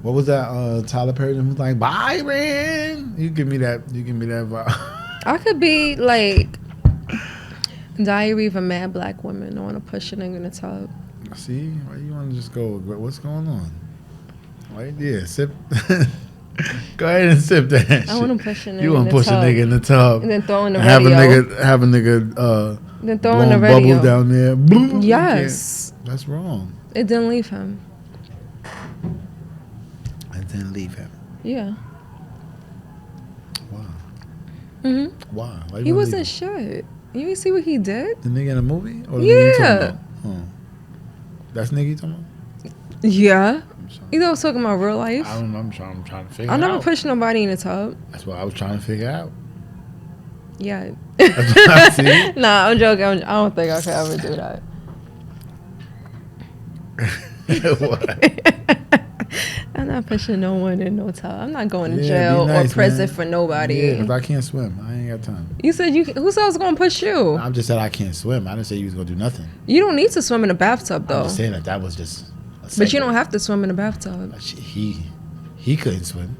What was that Tyler Perry who was like, Byron? You give me that vibe. I could be like Diary of a Mad Black Woman. I want to push a nigga in the tub. See? Why you want to just go, what's going on? Right there. Sip. Go ahead and sip that shit. I want to push a nigga You want to push a nigga in the tub. And then throw in the radio. Have a nigga then throw in the radio. Bubbles down there. Boom. Yes. That's wrong. It didn't leave him. It didn't leave him. Yeah. Wow. Why? Why He wasn't shit. You didn't see what he did? The nigga in the movie? Or the nigga you talking about? Oh. That's nigga you talking about? Yeah. You know I was talking about real life? I don't know. I'm trying to figure it out. I never pushed nobody in the tub. That's what I was trying to figure out. Yeah. That's what I see. Nah, I'm joking. I don't think I could ever do that. What? I'm not pushing no one in no tub. I'm not going to jail or prison for nobody. Yeah, because I can't swim. I ain't got time. You said who said I was going to push you? I just said I can't swim. I didn't say you was going to do nothing. You don't need to swim in a bathtub, though. I'm just saying that was just but you don't have to swim in a bathtub. He couldn't swim.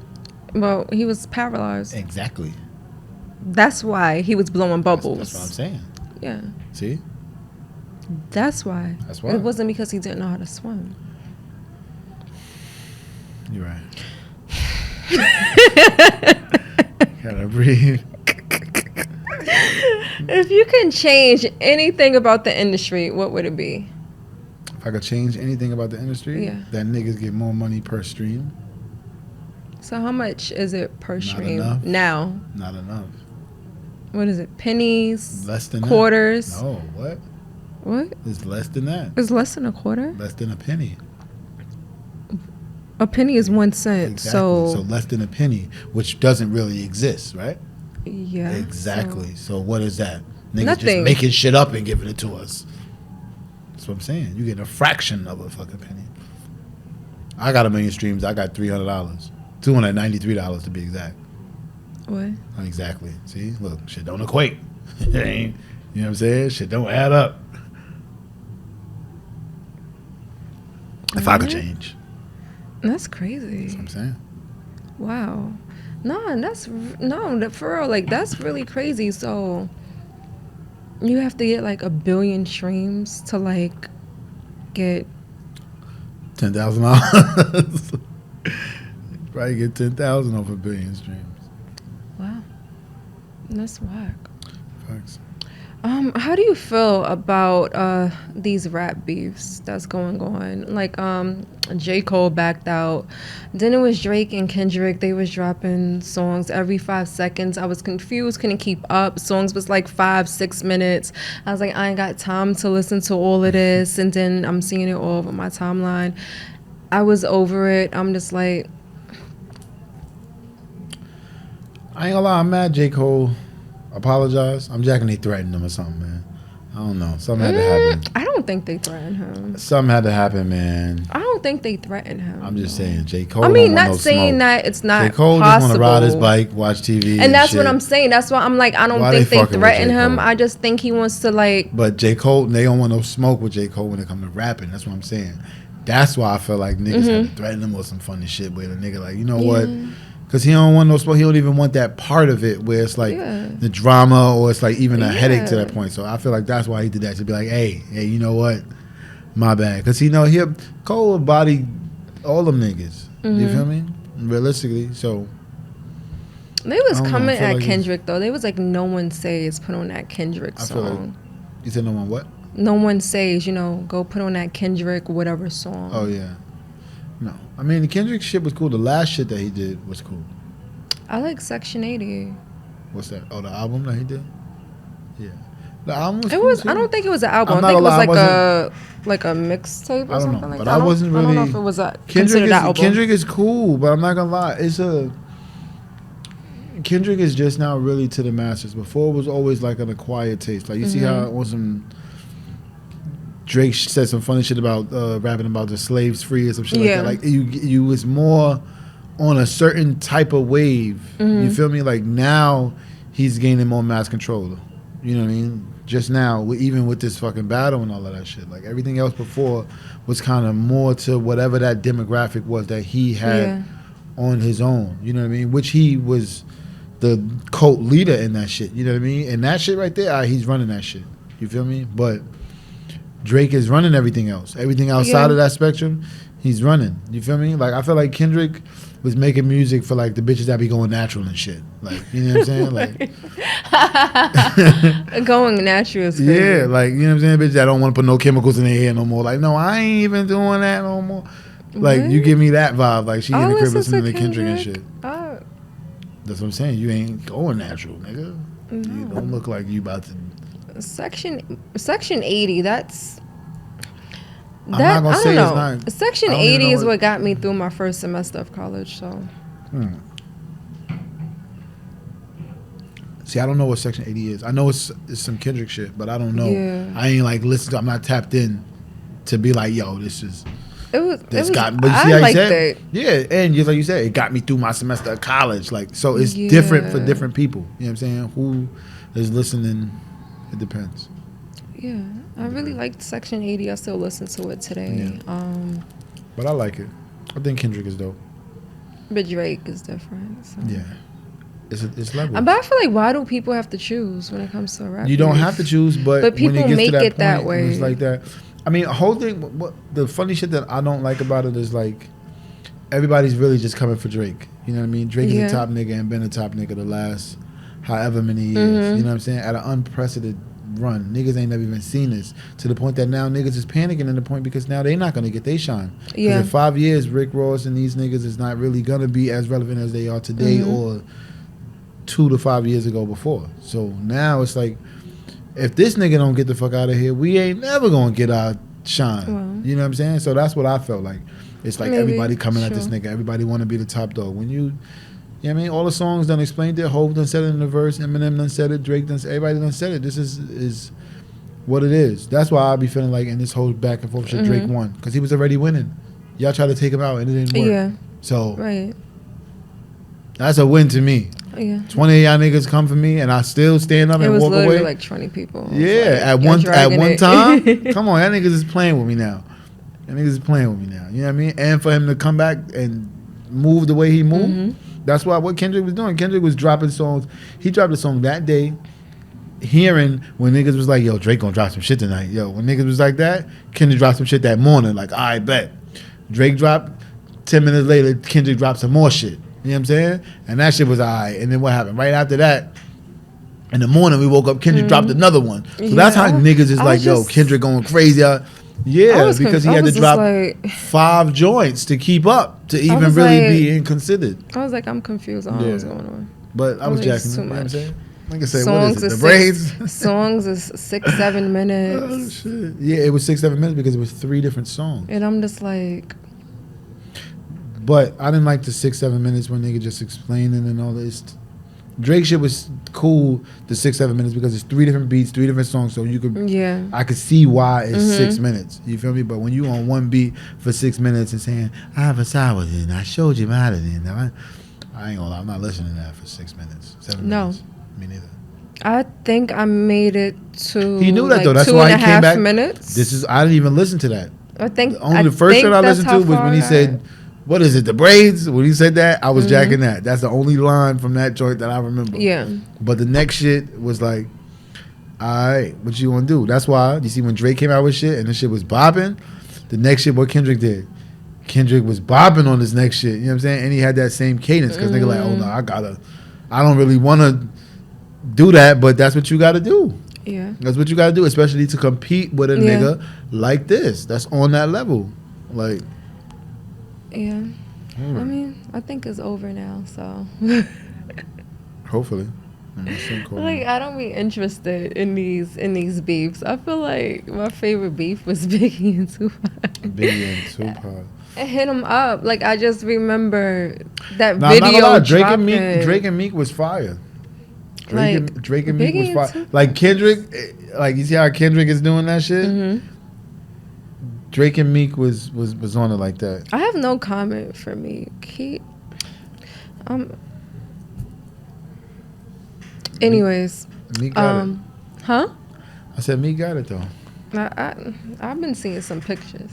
Well, he was paralyzed. Exactly. That's why he was blowing bubbles. That's what I'm saying. Yeah. See? That's why. That's why. It wasn't because he didn't know how to swim. You're right. Gotta breathe. If you can change anything about the industry, what would it be? If I could change anything about the industry, that niggas get more money per stream. So how much is it per stream enough. now? Not enough. What is it? Pennies? Less than quarters? that. No, what? What? It's less than that. It's less than a quarter? Less than a penny. A penny is 1 cent. Exactly. So less than a penny, which doesn't really exist, right? Yeah. Exactly. So what is that? Niggas nothing. Just making shit up and giving it to us. That's what I'm saying. You get a fraction of a fucking penny. I got 1 million streams. I got $300. $293 to be exact. What? Exactly. See? Look, shit don't equate. It ain't, you know what I'm saying? Shit don't add up. If I could change. That's crazy. That's what I'm saying. Wow. No, for real, like that's really crazy. So you have to get like 1 billion streams to like get $10,000. Probably get 10,000 off 1 billion streams. Wow. That's whack. Facts. How do you feel about these rap beefs that's going on? Like, J. Cole backed out. Then it was Drake and Kendrick. They was dropping songs every 5 seconds. I was confused, couldn't keep up. Songs was like 5-6 minutes. I was like, I ain't got time to listen to all of this. And then I'm seeing it all over my timeline. I was over it. I'm just like, I ain't gonna lie, I'm mad J. Cole apologized. I'm jacking they threatened him or something, man. I don't know. Something had to happen. I don't think they threatened him. Something had to happen, man. I don't think they threatened him. I'm just saying, J. Cole. I mean, don't not want no saying smoke. that it's not J. Cole possible. just want to ride his bike, watch TV, and that's shit. what I'm saying. That's why I'm like, I don't Why think they they fucking with threaten J. him. Cole? I just think he wants to like. But J. Cole, they don't want no smoke with J. Cole when it comes to rapping. That's what I'm saying. That's why I feel like niggas had to threaten him with some funny shit where the nigga like, you know what? Because he don't want no smoke. He don't even want that part of it where it's like the drama or it's like even a headache to that point. So I feel like that's why he did that. To be like, hey, you know what? My bad. Because Cole would body all them niggas. You feel me? Realistically. So. They was coming at like Kendrick though. They was like, no one says put on that Kendrick I feel like, song. you said no one what? No one says, go put on that Kendrick whatever song. Oh, yeah. No. I mean, the Kendrick shit was cool. The last shit that he did was cool. I like Section 80. What's that? Oh, the album that he did? Yeah. The album was It cool was. too. I don't think it was an album. I'm I think it not was gonna like a mixtape or I don't something know, like but that. I wasn't I don't know really- if it was a Kendrick considered is, an album. Kendrick is cool, but I'm not gonna lie. Kendrick is just now really to the masses. Before it was always like an acquired taste. Like you see how it was some Drake said some funny shit about rapping about the slaves free or some shit like that. Like you was more on a certain type of wave. You feel me? Like now he's gaining more mass control. You know what I mean? Just now, even with this fucking battle and all of that shit. Like everything else before was kind of more to whatever that demographic was that he had on his own. You know what I mean? Which he was the cult leader in that shit. You know what I mean? And that shit right there, he's running that shit. You feel me? But Drake is running everything else. Everything outside of that spectrum, he's running. You feel me? Like I feel like Kendrick was making music for like the bitches that be going natural and shit. Like, you know what I'm saying? Like Going natural is crazy. yeah, like, you know what I'm saying? Bitches that don't want to put no chemicals in their hair no more. Like, no, I ain't even doing that no more. Like, you give me that vibe. Like, she in the crib listening to Kendrick and shit. That's what I'm saying. You ain't going natural, nigga. No. You don't look like you about to. Section 80. That's. I'm not gonna say it's know. not. Section 80 is what got me through my first semester of college. So. See, I don't know what Section 80 is. I know it's some Kendrick shit, but I don't know. Yeah. I ain't like listen to. I'm not tapped in to be like, yo, this is. It was. But you see how you liked said? it. Yeah, and just like you said, it got me through my semester of college. Like, so it's different for different people. You know what I'm saying? Who is listening? It depends. Yeah, I really liked Section 80. I still listen to it today. Yeah. But I like it. I think Kendrick is dope. But Drake is different. So. Yeah. It's level. But I feel like, why do people have to choose when it comes to rap? You don't have to choose, but people when it gets make to that it that point, way. it's like that. I mean, the whole thing. What the funny shit that I don't like about it is like everybody's really just coming for Drake. You know what I mean? Drake is a top nigga and been a top nigga the last however many years. You know what I'm saying? At an unprecedented run, niggas ain't never even seen this, to the point that now niggas is panicking in the point because now they're not gonna get they shine. Because in 5 years, Rick Ross and these niggas is not really gonna be as relevant as they are today or 2 to 5 years ago before. So now it's like, if this nigga don't get the fuck out of here, we ain't never gonna get our shine. Well, you know what I'm saying? So that's what I felt like. It's like everybody coming at this sure. nigga. Everybody want to be the top dog. When you know what I mean? All the songs done explained it. Hov done said it in the verse. Eminem done said it. Drake done said it. Everybody done said it. This is what it is. That's why I be feeling like in this whole back and forth shit, Drake won. Because he was already winning. Y'all tried to take him out and it didn't work. Yeah. So right. That's a win to me. Yeah. 20 of y'all niggas come for me and I still stand up and walk away. It was literally like 20 people. Yeah, like, at one time. Come on, y'all niggas is playing with me now. Y'all niggas is playing with me now. You know what I mean? And for him to come back and move the way he moved, that's why what Kendrick was doing. Kendrick was dropping songs. He dropped a song that day, hearing when niggas was like, yo, Drake gonna drop some shit tonight. Yo, when niggas was like that, Kendrick dropped some shit that morning. Like, I bet. Drake dropped, 10 minutes later, Kendrick dropped some more shit. You know what I'm saying? And that shit was all right. And then what happened? Right after that, In the morning, we woke up, Kendrick dropped another one. So that's how niggas is like, yo, Kendrick going crazy. Yeah, because he had to drop 5 joints to keep up, to even really be considered. I was like, I'm confused on what's going on. But I was jacking. You know what I'm saying? Like I said, songs what is it? The braids? Songs is 6-7 minutes. Oh, shit. Yeah, it was 6-7 minutes because it was 3 different songs. And I'm just like... But I didn't like the 6-7 minutes when nigga just explaining and all this. Drake shit was cool, the 6-7 minutes, because it's 3 different beats, 3 different songs, so you could... Yeah. I could see why it's 6 minutes. You feel me? But when you on one beat for 6 minutes and saying, I have a sour and I showed you my then. I ain't gonna lie, I'm not listening to that for 6 minutes. 7 minutes. Me neither. I think I made it to he knew that like though. That's why he came back. Minutes. I didn't even listen to that. The first one I listened to was when he said, what is it, the braids? When he said that, I was jacking that. That's the only line from that joint that I remember. Yeah. But the next shit was like, all right, what you gonna do? That's why, you see when Drake came out with shit and the shit was bopping, the next shit, what Kendrick did? Kendrick was bopping on this next shit. You know what I'm saying? And he had that same cadence because nigga like, oh no, I don't really want to do that, but that's what you got to do. Yeah. That's what you got to do, especially to compete with a nigga like this. That's on that level. Like. Yeah. I mean, I think it's over now, so. Hopefully. Like, I don't be interested in these beefs. I feel like my favorite beef was Biggie and Tupac. Biggie and Tupac. I hit him up. Like, I just remember that video dropping. Drake and Meek was fire. Drake and Meek Biggie was fire. Like Kendrick, like you see how Kendrick is doing that shit? Drake and Meek was on it like that. I have no comment for Meek. Anyways. Meek got it. Huh? I said Meek got it though. I've been seeing some pictures.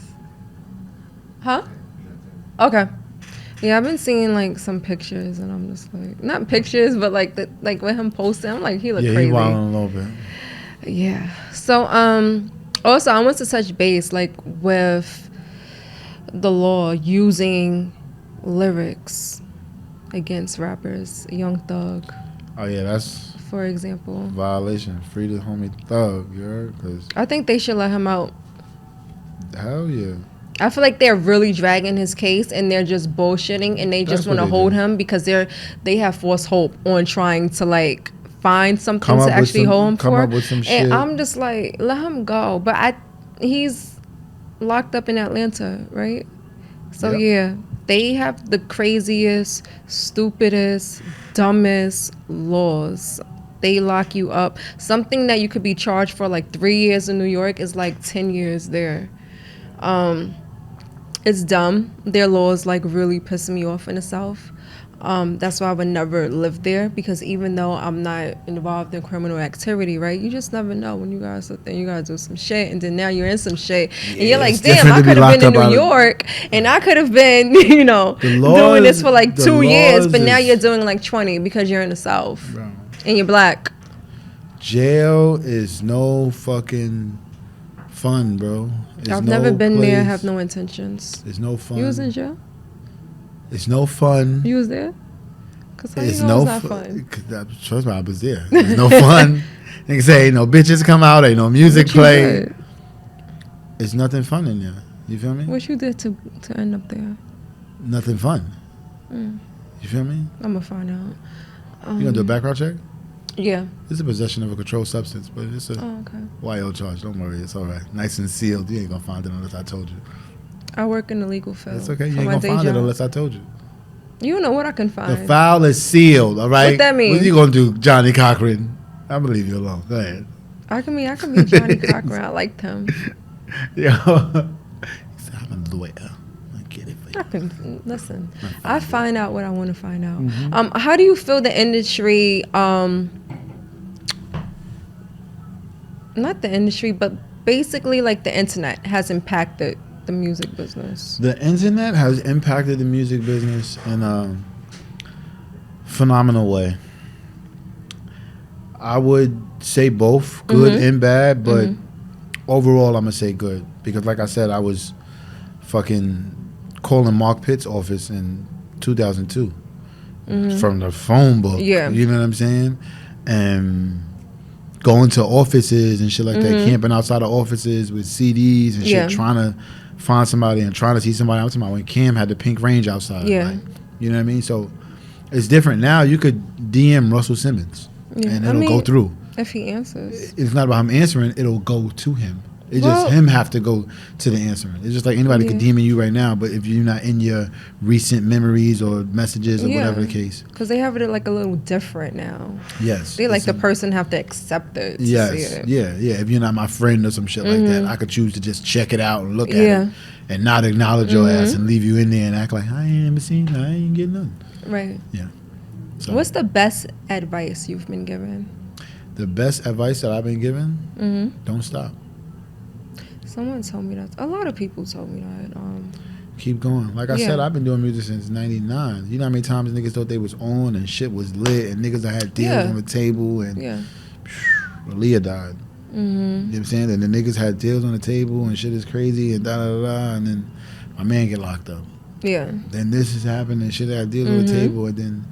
Huh? Okay. Yeah, I've been seeing like some pictures, and I'm just like, not pictures, but like with him posting, I'm like, he look crazy. Yeah, he wilding a little bit. Yeah. So also I want to touch base like with the law using lyrics against rappers, Young Thug. Oh yeah, that's for example violation. Free the homie Thug, you heard? 'Cause I think they should let him out. Hell yeah. I feel like they're really dragging his case and they're just bullshitting and they just want to hold him because they have false hope on trying to like find something to actually hold him for. Up with some shit. And I'm just like, let him go. But he's locked up in Atlanta, right? So yeah, they have the craziest, stupidest, dumbest laws. They lock you up. Something that you could be charged for like 3 years in New York is like 10 years there. It's dumb. Their laws like really piss me off in the South. That's why I would never live there, because even though I'm not involved in criminal activity, right? You just never know when you guys sit there, you gotta do some shit, and then now you're in some shit, and you're like, damn, I could have been in New York, and I could have been, doing this for like 2 years, but now you're doing like 20 because you're in the South, bro. And you're black. Jail is no fucking fun, bro. I've never been there. Have no intentions. It's no fun. You was in jail? It's no fun. You was there? Cause it's no not fun. Trust me, I was there. It's no fun. Niggas say ain't no bitches come out, ain't no music play. It's nothing fun in there. You feel me? What you did to end up there? Nothing fun. You feel me? I'm gonna find out. You gonna do a background check? Yeah. It's a possession of a controlled substance, but it's a okay. YO charge. Don't worry, it's all right. Nice and sealed. You ain't gonna find it unless I told you. I work in the legal field. It's okay. You ain't gonna find it unless I told you. You know what I can find. The file is sealed. All right. What that mean? What you gonna do, Johnny Cochran? I'm gonna leave you alone. Go ahead. I can be Johnny Cochran. I liked him. Yo, he said, I'm a lawyer. Get it for you. I can listen. I find out what I want to find out. How do you feel the industry? Not the industry, but basically like the internet has impacted the music business. The internet has impacted the music business in a phenomenal way. I would say both, good and bad, but overall I'm gonna say good, because like I said, I was fucking calling Mark Pitt's office in 2002 from the phone book. Yeah, you know what I'm saying? and going to offices and shit like that, camping outside of offices with CDs and shit, trying to find somebody and trying to see somebody. I'm talking about when Cam had the Pink Range outside. Yeah. Like, you know what I mean? So it's different now. You could DM Russell Simmons and it'll go through. If he answers. It's not about him answering, it'll go to him. It's just him have to go to the answering. It's just like anybody could DM you right now, but if you're not in your recent memories or messages or whatever the case. Because they have it like a little different now. Yes. They like the person have to accept it to yes. see it. Yeah. If you're not my friend or some shit like that, I could choose to just check it out and look at it and not acknowledge your ass and leave you in there and act like I ain't ever seen, I ain't getting nothing. Right. Yeah. So, what's the best advice you've been given? The best advice that I've been given? Don't stop. Someone told me that. A lot of people told me that. Keep going. Like I said, I've been doing music since '99. You know how many times niggas thought they was on and shit was lit and niggas that had deals on the table and Leah died. You know what I'm saying? And the niggas had deals on the table and shit is crazy and da da da da, and then my man get locked up. Yeah. Then this is happening and shit had deals on the table and then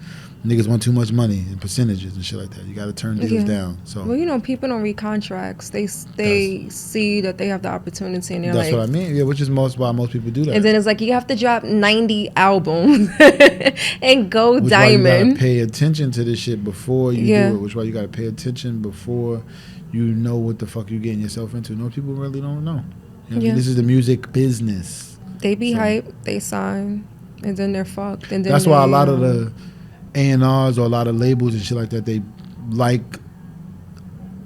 niggas want too much money and percentages and shit like that. You got to turn deals down. So well, you know, people don't read contracts. They see that they have the opportunity and they're that's like, what I mean. Yeah, which is why most people do that. And then it's like you have to drop 90 albums and go which diamond. Why you gotta pay attention to this shit before you do it. Which why you gotta pay attention before you know what the fuck you getting yourself into. No, people really don't know. You know what I mean? This is the music business. They be hyped, they sign, and then they're fucked. And then that's why a lot of the A&Rs or a lot of labels and shit like that, they like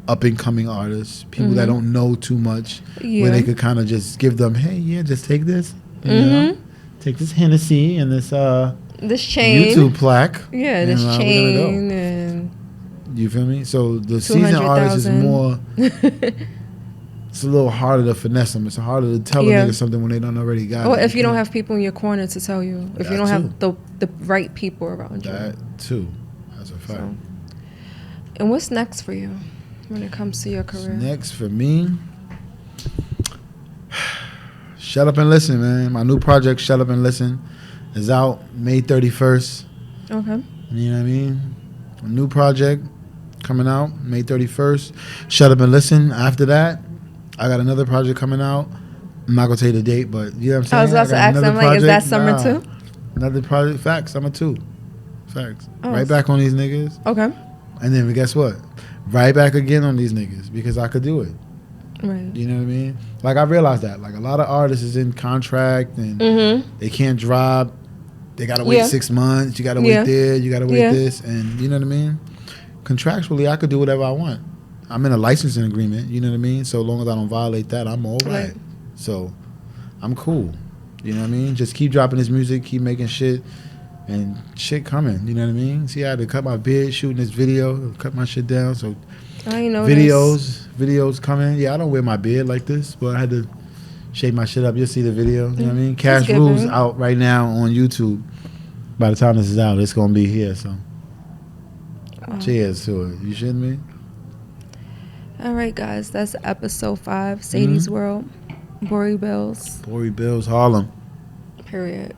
up and coming artists, people that don't know too much, where they could kind of just give them, hey, just take this, you know, take this Hennessy and this chain, YouTube plaque, this chain, and you feel me? So the seasoned artist is more. It's a little harder to finesse them. It's harder to tell a nigga something when they don't already got it. Or if you don't have people in your corner to tell you. If you don't have the right people around you. That too. That's a fact. So. And what's next for you when it comes to your career? Next for me, Shut Up and Listen, man. My new project, Shut Up and Listen, is out May 31st. Okay. You know what I mean? A new project coming out May 31st. Shut Up and Listen. After that, I got another project coming out. I'm not going to tell you the date, but you know what I'm saying? I was about to ask them, like, is that summer too? Another project, facts, summer 2. Facts. Right back on these niggas. Okay. And then guess what? Right back again on these niggas because I could do it. Right. You know what I mean? Like, I realized that. Like, a lot of artists is in contract and they can't drop. They got to wait 6 months. You got to wait there. You got to wait this. And you know what I mean? Contractually, I could do whatever I want. I'm in a licensing agreement, you know what I mean? So long as I don't violate that, I'm all right. So I'm cool. You know what I mean? Just keep dropping this music, keep making shit, and shit coming, you know what I mean? See, I had to cut my beard shooting this video, cut my shit down. So I know videos coming. Yeah, I don't wear my beard like this, but I had to shape my shit up. You'll see the video, you know what I mean? Cash Rules out right now on YouTube. By the time this is out, it's going to be here, so. Cheers to it. You shitting me? All right, guys. That's episode 5. Cedes World. Borey Bills. Borey Bills, Harlem. Period.